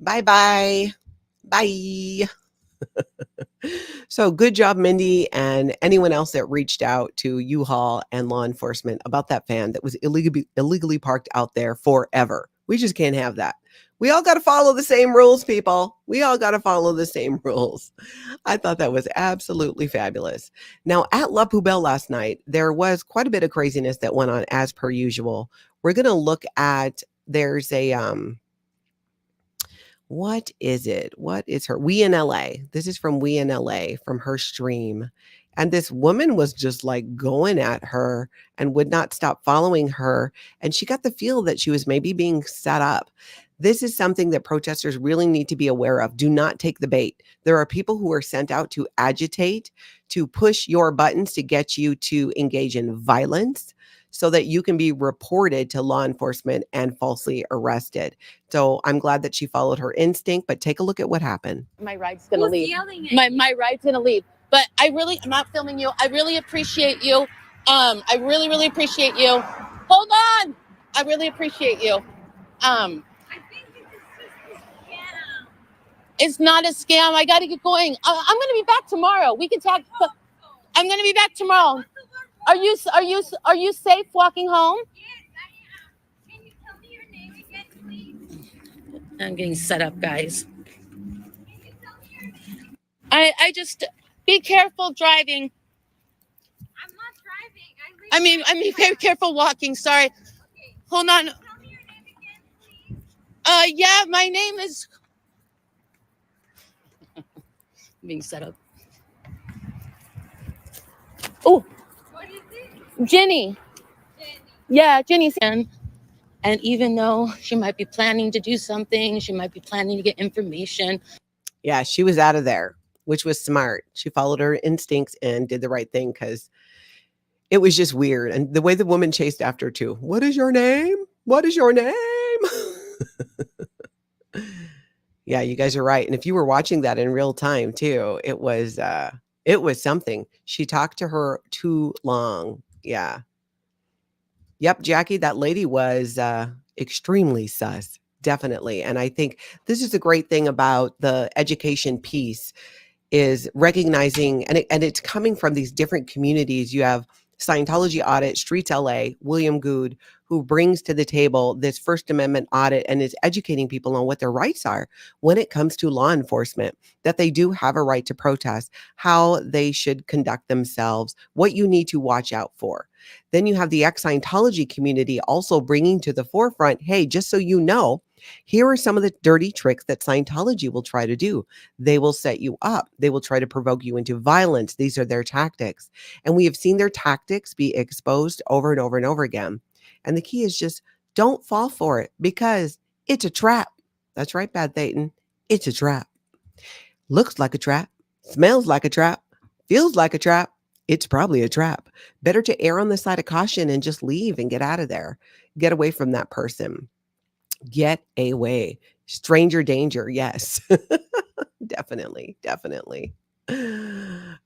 Bye-bye. Bye. So good job, Mindy, and anyone else that reached out to U-Haul and law enforcement about that van that was illegally parked out there forever. We just can't have that. We all got to follow the same rules, people. We all got to follow the same rules. I thought that was absolutely fabulous. Now, at La Poubelle last night, there was quite a bit of craziness that went on as per usual. We're going to look at, there's a, what is it? What is her? We in LA. This is from We in LA, from her stream. And this woman was just like going at her and would not stop following her. And she got the feel that she was maybe being set up. This is something that protesters really need to be aware of. Do not take the bait. There are people who are sent out to agitate, to push your buttons, to get you to engage in violence so that you can be reported to law enforcement and falsely arrested. So I'm glad that she followed her instinct, but take a look at what happened. My ride's gonna leave. Yelling at My ride's gonna leave. But I'm not filming you. I really appreciate you. I really, really appreciate you. Hold on. I really appreciate you. I think this is just a scam. It's not a scam. I gotta get going. I'm gonna be back tomorrow. We can talk. I'm gonna be back tomorrow. Are you safe walking home? Yes, I am. Can you tell me your name again, please? I'm getting set up, guys. Can you tell me your name? I just be careful driving. I'm not driving. I mean, very careful walking. Sorry. Okay. Hold on. Tell me your name again, please. Yeah, my name is. Being set up. Oh. What is it? Jenny. Jenny. Yeah, Jenny's. And even though she might be planning to do something, she might be planning to get information. Yeah, she was out of there, which was smart. She followed her instincts and did the right thing because it was just weird. And the way the woman chased after too. What is your name? What is your name? Yeah, you guys are right. And if you were watching that in real time too, it was something. She talked to her too long. Yeah. Yep, Jackie, that lady was extremely sus. Definitely. And I think this is a great thing about the education piece is recognizing, and it's coming from these different communities. You have Scientology Audit, Streets LA, William Good, who brings to the table this First Amendment audit and is educating people on what their rights are when it comes to law enforcement, that they do have a right to protest, how they should conduct themselves, what you need to watch out for. Then you have the ex-Scientology community also bringing to the forefront, hey, just so you know, here are some of the dirty tricks that Scientology will try to do. They will set you up. They will try to provoke you into violence. These are their tactics. And we have seen their tactics be exposed over and over and over again. And the key is just don't fall for it because it's a trap. That's right, Bad Thayton. It's a trap. Looks like a trap, smells like a trap, feels like a trap. It's probably a trap. Better to err on the side of caution and just leave and get out of there. Get away from that person. Get away. Stranger danger. Yes. Definitely. Definitely. All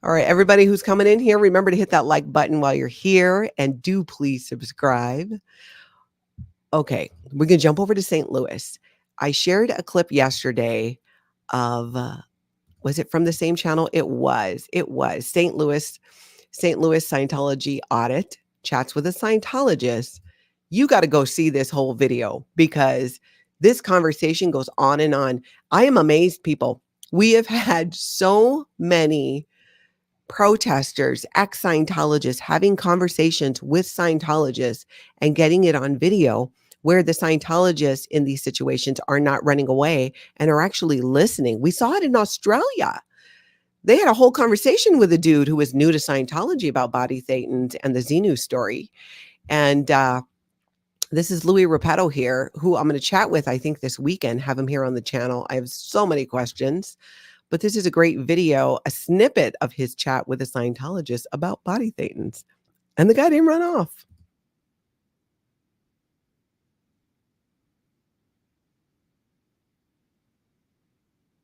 right. Everybody who's coming in here, remember to hit that like button while you're here and do please subscribe. Okay. We're going to jump over to St. Louis. I shared a clip yesterday of, was it from the same channel? It was St. Louis Scientology audit, chats with a Scientologist. You got to go see this whole video because this conversation goes on and on. I am amazed, people. We have had so many protesters, ex-Scientologists having conversations with Scientologists and getting it on video where the Scientologists in these situations are not running away and are actually listening. We saw it in Australia. They had a whole conversation with a dude who was new to Scientology about body thetans and the Xenu story. And this is Louis Repetto here, who I'm going to chat with, I think, this weekend, have him here on the channel. I have so many questions, but this is a great video, a snippet of his chat with a Scientologist about body thetans. And the guy didn't run off.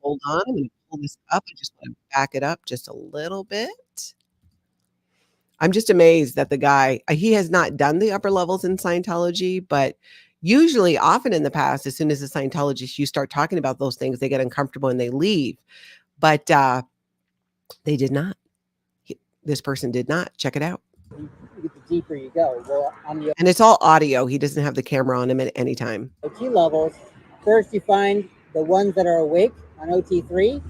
Hold on, I'm going to pull this up. I just want to back it up just a little bit. I'm just amazed that the guy, he has not done the upper levels in Scientology, but usually, often in the past, as soon as a Scientologist, you start talking about those things, they get uncomfortable and they leave. But they did not. This person did not. Check it out. The deeper you go. Well, on the And it's all audio. He doesn't have the camera on him at any time. OT levels, first you find the ones that are awake on OT3.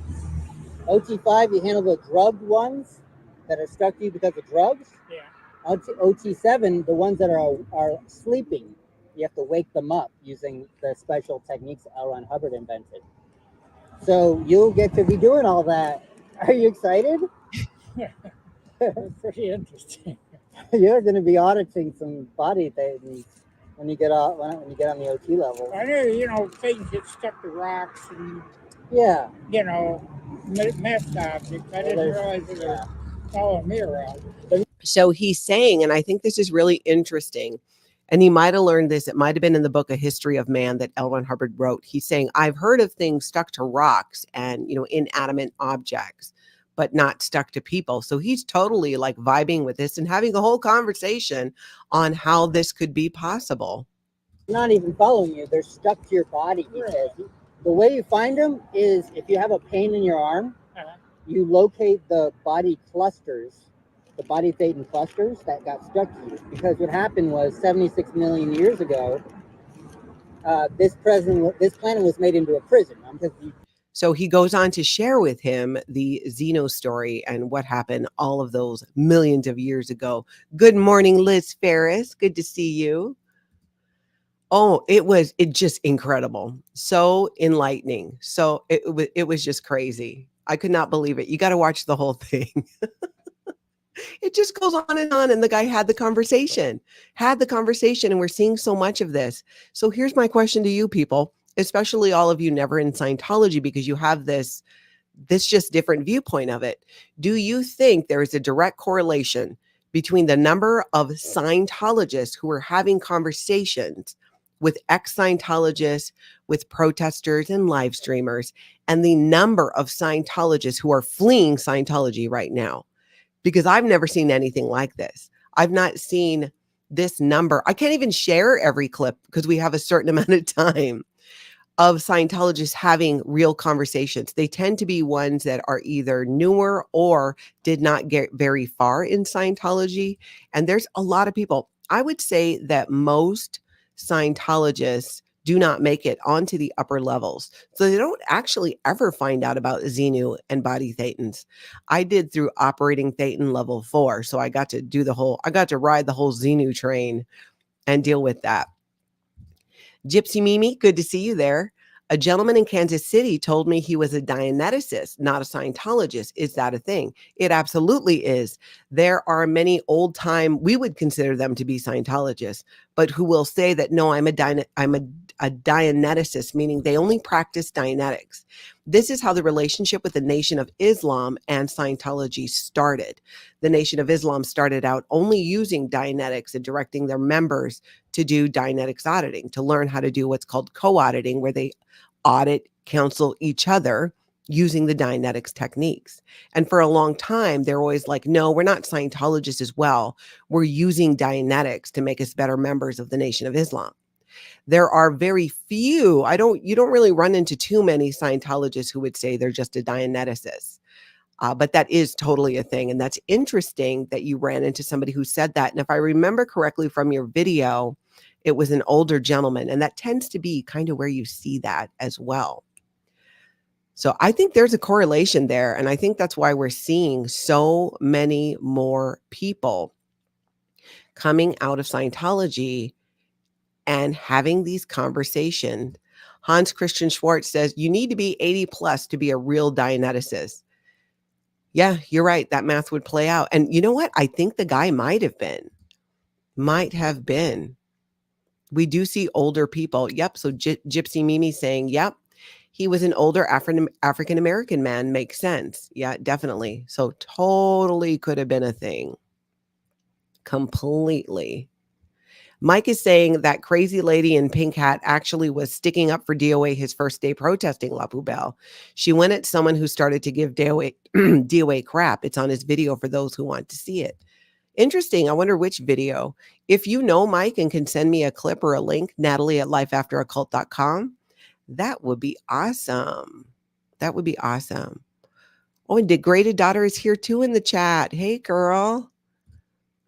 OT5, you handle the drugged ones that are stuck to you because of drugs. Yeah. OT7, the ones that are sleeping, you have to wake them up using the special techniques L. Ron Hubbard invented. So you'll get to be doing all that. Are you excited? It's pretty interesting. You're going to be auditing some body things when you get on the OT level. I know, things get stuck to rocks and, Yeah. meth objects. I didn't realize they were following me around. So he's saying, and I think this is really interesting, and he might have learned this, it might have been in the book A History of Man that L. Ron Hubbard wrote. He's saying, I've heard of things stuck to rocks and, inanimate objects, but not stuck to people. So he's totally like vibing with this and having a whole conversation on how this could be possible. Not even following you. They're stuck to your body, he says. The way you find them is if you have a pain in your arm, you locate the body clusters, the body thetan clusters that got stuck to you. Because what happened was 76 million years ago, this planet was made into a prison. So he goes on to share with him the Xeno story and what happened all of those millions of years ago. Good morning, Liz Ferris. Good to see you. Oh, it just incredible. So enlightening. So it was just crazy. I could not believe it. You got to watch the whole thing. It just goes on. And the guy had the conversation, and we're seeing so much of this. So here's my question to you people, especially all of you never in Scientology, because you have this just different viewpoint of it. Do you think there is a direct correlation between the number of Scientologists who are having conversations with ex-Scientologists, with protesters and live streamers, and the number of Scientologists who are fleeing Scientology right now? Because I've never seen anything like this. I've not seen this number. I can't even share every clip because we have a certain amount of time of Scientologists having real conversations. They tend to be ones that are either newer or did not get very far in Scientology. And there's a lot of people. I would say that most Scientologists do not make it onto the upper levels. So they don't actually ever find out about Xenu and body thetans. I did through operating thetan level 4. So I got to ride the whole Xenu train and deal with that. Gypsy Mimi, good to see you there. A gentleman in Kansas City told me he was a Dianeticist, not a Scientologist. Is that a thing? It absolutely is. There are many old time, we would consider them to be Scientologists, but who will say that, no, I'm a a Dianeticist, meaning they only practice Dianetics. This is how the relationship with the Nation of Islam and Scientology started. The Nation of Islam started out only using Dianetics and directing their members to do Dianetics auditing, to learn how to do what's called co-auditing, where they audit, counsel each other using the Dianetics techniques. And for a long time, they're always like, no, we're not Scientologists as well. We're using Dianetics to make us better members of the Nation of Islam. There are very few, you don't really run into too many Scientologists who would say they're just a Dianeticist. But that is totally a thing. And that's interesting that you ran into somebody who said that. And if I remember correctly from your video, it was an older gentleman. And that tends to be kind of where you see that as well. So I think there's a correlation there. And I think that's why we're seeing so many more people coming out of Scientology and having these conversations. Hans Christian Schwartz says, you need to be 80 plus to be a real Dianeticist. Yeah, you're right. That math would play out. And you know what? I think the guy might have been. We do see older people. Yep. So Gypsy Mimi saying, yep. He was an older African-American man. Makes sense. Yeah, definitely. So totally could have been a thing. Completely. Mike is saying that crazy lady in pink hat actually was sticking up for D.O.A. his first day protesting La Poubelle. She went at someone who started to give D.O.A. crap. It's on his video for those who want to see it. Interesting. I wonder which video. If you know Mike and can send me a clip or a link, Natalie@lifeafteroccult.com. That would be awesome. That would be awesome. Oh, and Degraded Daughter is here too in the chat. Hey, girl.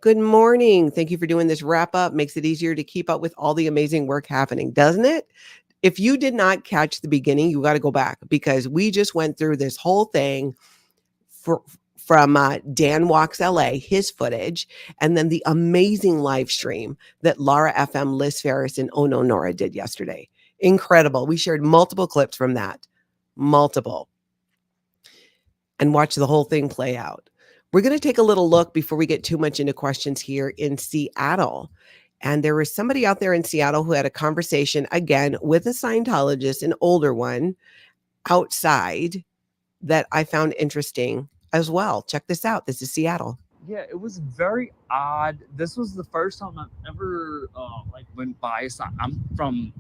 Good morning. Thank you for doing this wrap up. Makes it easier to keep up with all the amazing work happening, doesn't it? If you did not catch the beginning, you got to go back because we just went through this whole thing from Dan Walks LA, his footage, and then the amazing live stream that LARA FM, Liz Ferris, and Oh No Nora did yesterday. Incredible. We shared multiple clips from that. Multiple. And watch the whole thing play out. We're going to take a little look before we get too much into questions here in Seattle. And there was somebody out there in Seattle who had a conversation, again, with a Scientologist, an older one, outside that I found interesting as well. Check this out. This is Seattle. Yeah, it was very odd. This was the first time I've ever went by. I'm from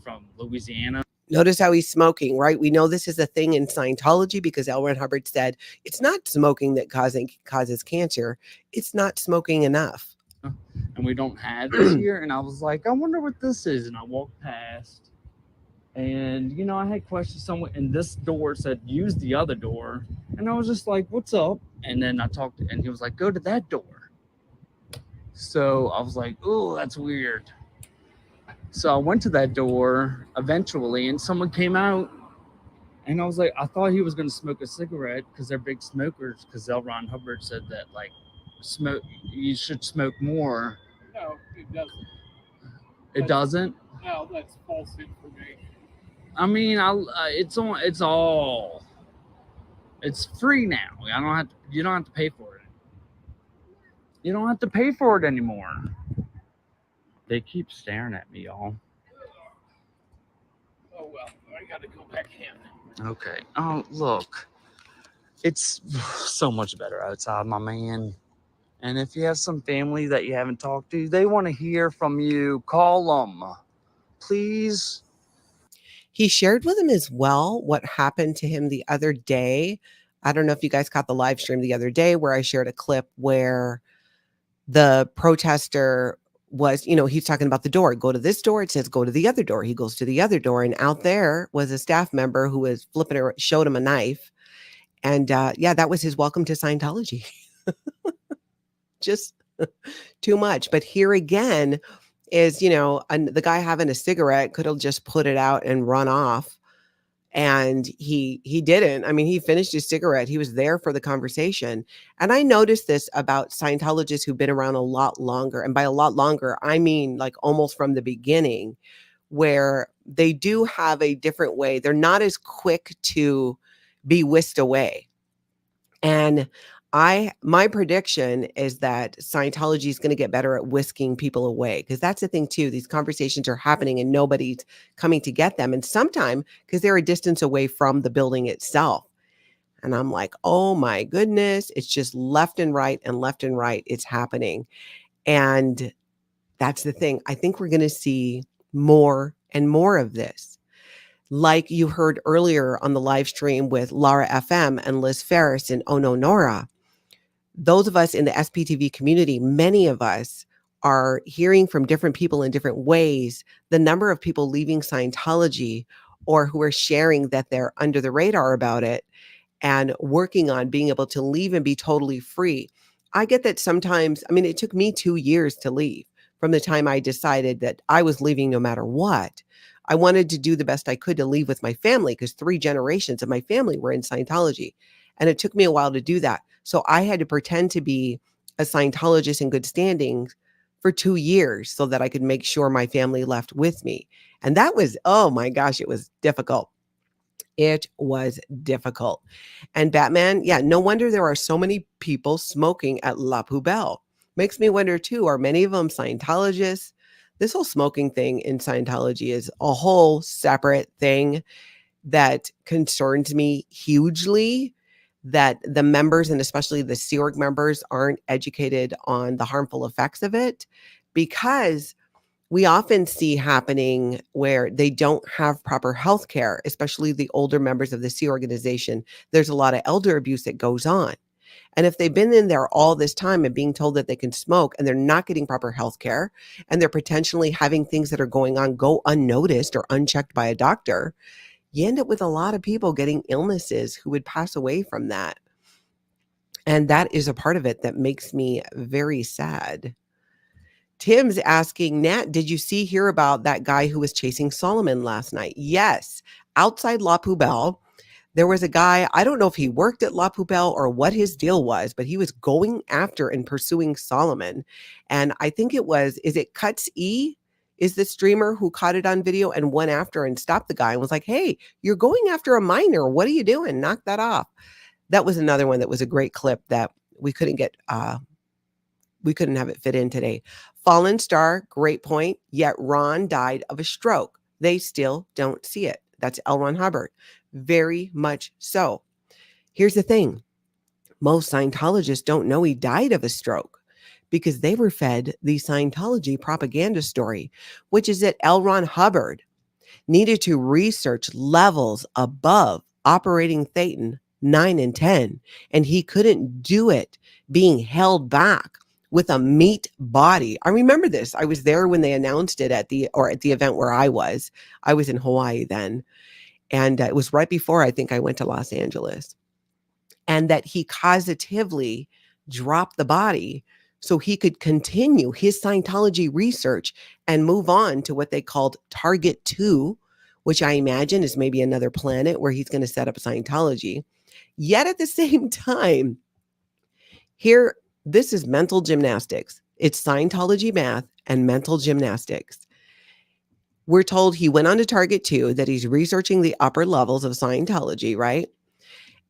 from Louisiana. Notice how he's smoking, right? We know this is a thing in Scientology because L. Ron Hubbard said it's not smoking that causes cancer. It's not smoking enough. And we don't have this here. And I was like, I wonder what this is. And I walked past. And, you know, I had questions somewhere. And this door said, use the other door. And I was just like, what's up? And then I talked. And he was like, go to that door. So I was like, oh, that's weird. So I went to that door eventually, and someone came out, and I was like, I thought he was going to smoke a cigarette because they're big smokers. Because L. Ron Hubbard said that you should smoke more. No, it doesn't. It doesn't? No, that's false information. I mean, it's free now. You don't have to pay for it. You don't have to pay for it anymore. They keep staring at me, y'all. Oh, well, I got to go back in. Okay. Oh, look. It's so much better outside, my man. And if you have some family that you haven't talked to, they want to hear from you. Call them. Please. He shared with him as well what happened to him the other day. I don't know if you guys caught the live stream the other day where I shared a clip where the protester was, he's talking about the door. Go to this door. It says go to the other door. He goes to the other door. And out there was a staff member who was showed him a knife. And that was his welcome to Scientology. Just too much. But here again is, the guy having a cigarette could have just put it out and run off. And he didn't. I mean, he finished his cigarette. He was there for the conversation. And I noticed this about Scientologists who've been around a lot longer. And by a lot longer, I mean like almost from the beginning, where they do have a different way. They're not as quick to be whisked away. And My prediction is that Scientology is going to get better at whisking people away, because that's the thing too. These conversations are happening and nobody's coming to get them. And sometime because they're a distance away from the building itself. And I'm like, oh my goodness, it's just left and right and left and right. It's happening. And that's the thing. I think we're going to see more and more of this. Like you heard earlier on the live stream with LARA FM and Liz Ferris and Oh No NORA. Those of us in the SPTV community, many of us are hearing from different people in different ways the number of people leaving Scientology or who are sharing that they're under the radar about it and working on being able to leave and be totally free. I get that sometimes, I mean, it took me 2 years to leave from the time I decided that I was leaving no matter what. I wanted to do the best I could to leave with my family because 3 generations of my family were in Scientology. And it took me a while to do that. So I had to pretend to be a Scientologist in good standing for 2 years so that I could make sure my family left with me. And that was, oh my gosh, it was difficult. It was difficult. And Batman, yeah, no wonder there are so many people smoking at La Poubelle. Makes me wonder too, are many of them Scientologists? This whole smoking thing in Scientology is a whole separate thing that concerns me hugely, that the members and especially the Sea Org members aren't educated on the harmful effects of it, because we often see happening where they don't have proper health care, especially the older members of the Sea organization. There's a lot of elder abuse that goes on. And if they've been in there all this time and being told that they can smoke and they're not getting proper health care and they're potentially having things that are going on go unnoticed or unchecked by a doctor, you end up with a lot of people getting illnesses who would pass away from that. And that is a part of it that makes me very sad. Tim's asking, Nat, did you hear about that guy who was chasing Solomon last night? Yes. Outside La Poubelle, there was a guy, I don't know if he worked at La Poubelle or what his deal was, but he was going after and pursuing Solomon. And I think is it Cuts E? Is the streamer who caught it on video and went after and stopped the guy and was like, hey, you're going after a minor. What are you doing? Knock that off. That was another one that was a great clip that we couldn't have it fit in today. Fallen Star, great point. Yet Ron died of a stroke. They still don't see it. That's L. Ron Hubbard. Very much so. Here's the thing. Most Scientologists don't know he died of a stroke because they were fed the Scientology propaganda story, which is that L. Ron Hubbard needed to research levels above operating Thetan 9 and 10, and he couldn't do it being held back with a meat body. I remember this. I was there when they announced it at the event where I was in Hawaii then. And it was right before I think I went to Los Angeles, and that he causatively dropped the body so he could continue his Scientology research and move on to what they called Target 2, which I imagine is maybe another planet where he's going to set up Scientology. Yet at the same time, here, this is mental gymnastics. It's Scientology math and mental gymnastics. We're told he went on to Target 2, that he's researching the upper levels of Scientology, right?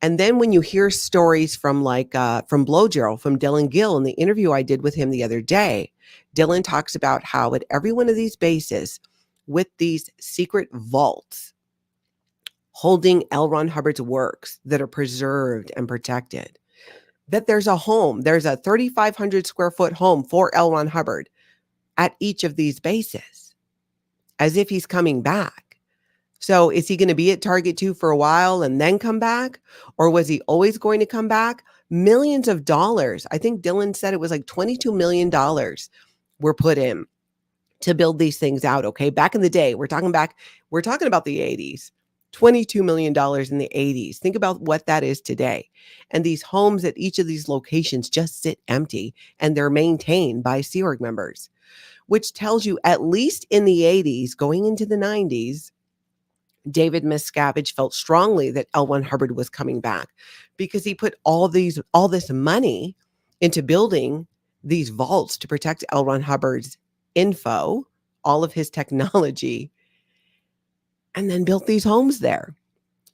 And then when you hear stories from from Blowgerald, from Dylan Gill in the interview I did with him the other day, Dylan talks about how at every one of these bases with these secret vaults holding L. Ron Hubbard's works that are preserved and protected, that there's a home, there's a 3,500 square foot home for L. Ron Hubbard at each of these bases, as if he's coming back. So is he going to be at Target 2 for a while and then come back? Or was he always going to come back? Millions of dollars. I think Dylan said it was like $22 million were put in to build these things out. Okay. Back in the day, we're talking about the 80s, $22 million in the 80s. Think about what that is today. And these homes at each of these locations just sit empty and they're maintained by Sea Org members, which tells you at least in the 80s, going into the 90s, David Miscavige felt strongly that L. Ron Hubbard was coming back because he put all this money into building these vaults to protect L. Ron Hubbard's info, all of his technology, and then built these homes there.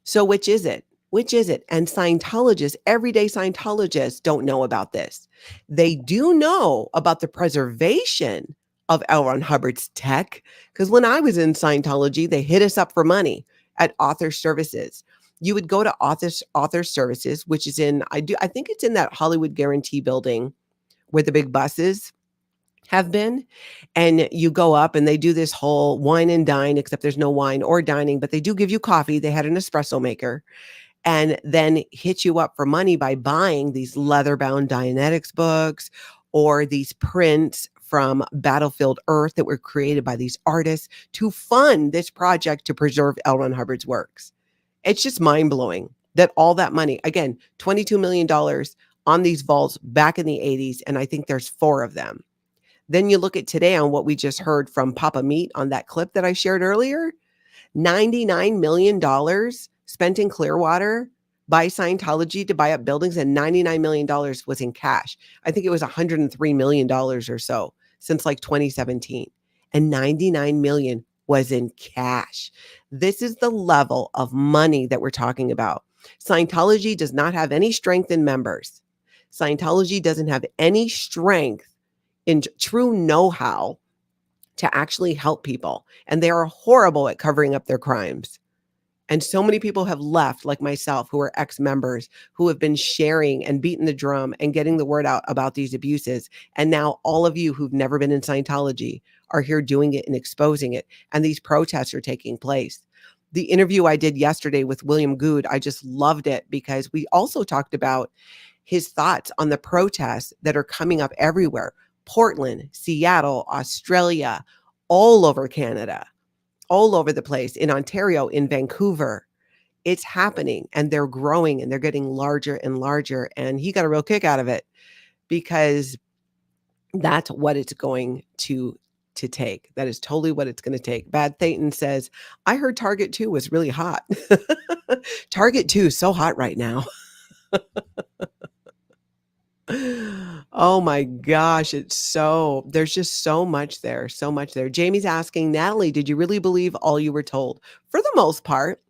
So which is it? Which is it? And Scientologists, everyday Scientologists don't know about this. They do know about the preservation of L. Ron Hubbard's tech, because when I was in Scientology, they hit us up for money at Author Services. You would go to Author Services, which is I think it's in that Hollywood Guarantee building where the big buses have been. And you go up and they do this whole wine and dine, except there's no wine or dining, but they do give you coffee. They had an espresso maker. And then hit you up for money by buying these leather-bound Dianetics books or these prints from Battlefield Earth that were created by these artists to fund this project to preserve L. Ron Hubbard's works. It's just mind-blowing that all that money, again, $22 million on these vaults back in the 80s, and I think there's 4 of them. Then you look at today on what we just heard from Papa Meat on that clip that I shared earlier, $99 million spent in Clearwater by Scientology to buy up buildings, and $99 million was in cash. I think it was $103 million or so since like 2017. And $99 million was in cash. This is the level of money that we're talking about. Scientology does not have any strength in members. Scientology doesn't have any strength in true know-how to actually help people. And they are horrible at covering up their crimes. And so many people have left, like myself, who are ex-members, who have been sharing and beating the drum and getting the word out about these abuses. And now all of you who've never been in Scientology are here doing it and exposing it. And these protests are taking place. The interview I did yesterday with William Good, I just loved it because we also talked about his thoughts on the protests that are coming up everywhere. Portland, Seattle, Australia, all over Canada. All over the place, in Ontario, in Vancouver. It's happening and they're growing and they're getting larger and larger. And he got a real kick out of it because that's what it's going to take. That is totally what it's going to take. Bad Thayton says, I heard Target 2 was really hot. Target 2 is so hot right now. Oh my gosh, there's just so much there, so much there. Jamie's asking, Natalie, did you really believe all you were told? For the most part,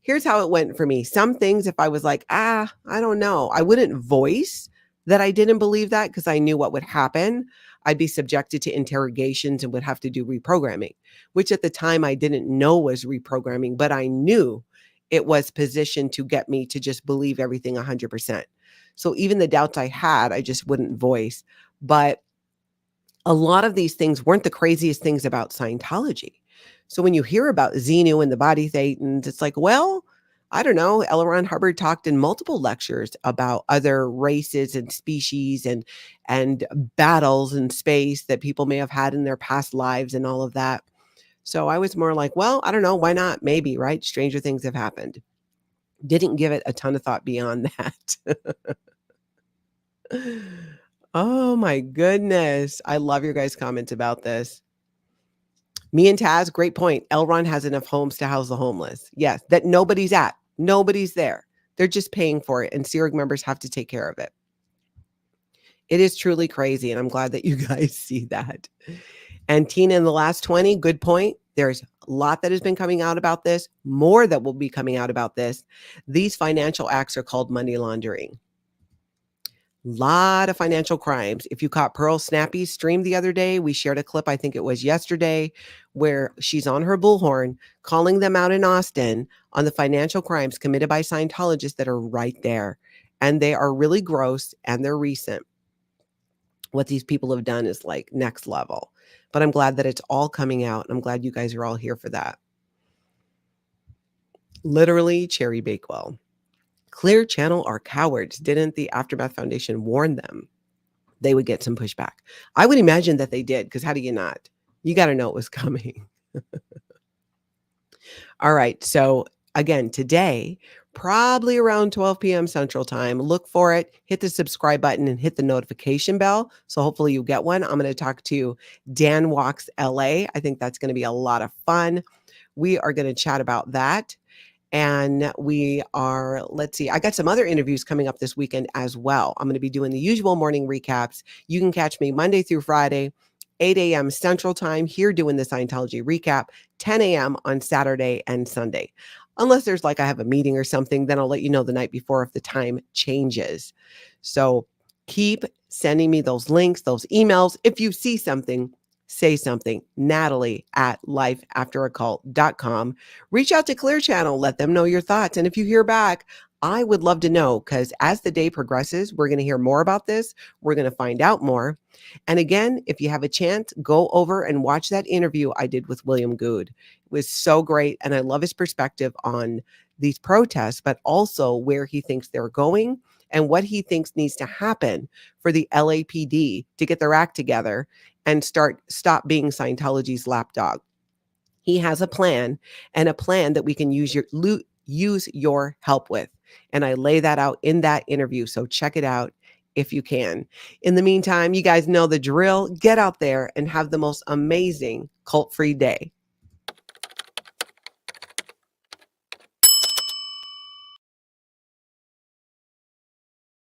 here's how it went for me. Some things, if I was like, I don't know, I wouldn't voice that I didn't believe that because I knew what would happen. I'd be subjected to interrogations and would have to do reprogramming, which at the time I didn't know was reprogramming, but I knew it was positioned to get me to just believe everything 100%. So even the doubts I had, I just wouldn't voice. But a lot of these things weren't the craziest things about Scientology. So when you hear about Xenu and the body thetans, it's like, well, I don't know. L. Ron Hubbard talked in multiple lectures about other races and species and battles in space that people may have had in their past lives and all of that. So I was more like, well, I don't know. Why not? Maybe, right? Stranger things have happened. Didn't give it a ton of thought beyond that. Oh my goodness. I love your guys' comments about this. Me and Taz, great point. L. Ron has enough homes to house the homeless. Yes, that nobody's at. Nobody's there. They're just paying for it, and SEERG members have to take care of it. It is truly crazy, and I'm glad that you guys see that. And Tina, in the last 20, good point. There's a lot that has been coming out about this, more that will be coming out about this. These financial acts are called money laundering. Lot of financial crimes. If you caught Pearl Snappy's stream the other day, we shared a clip, I think it was yesterday, where she's on her bullhorn calling them out in Austin on the financial crimes committed by Scientologists that are right there. And they are really gross and they're recent. What these people have done is like next level. But I'm glad that it's all coming out. I'm glad you guys are all here for that. Literally, Cherry Bakewell. Clear Channel are cowards. Didn't the Aftermath Foundation warn them they would get some pushback? I would imagine that they did, because how do you not? You got to know it was coming. All right. So again, today, probably around 12 p.m. Central Time, look for it, hit the subscribe button and hit the notification bell. So hopefully you get one. I'm going to talk to Dan Walks LA. I think that's going to be a lot of fun. We are going to chat about that. And we are, let's see, I got some other interviews coming up this weekend as well. I'm going to be doing the usual morning recaps. You can catch me Monday through Friday, 8 a.m. Central Time, here doing the Scientology recap, 10 a.m. on Saturday and Sunday. unless there's like I have a meeting or something, then I'll let you know the night before if the time changes. So keep sending me those links, those emails. If you see something, say something. Natalie at lifeafteraccult.com. Reach out to Clear Channel, let them know your thoughts. And if you hear back, I would love to know, because as the day progresses, we're going to hear more about this. We're going to find out more. And again, if you have a chance, go over and watch that interview I did with William Good. It was so great. And I love his perspective on these protests, but also where he thinks they're going and what he thinks needs to happen for the LAPD to get their act together and stop being Scientology's lapdog. He has a plan, and a plan that we can use your help with. And I lay that out in that interview. So check it out if you can. In the meantime, you guys know the drill. Get out there and have the most amazing cult-free day.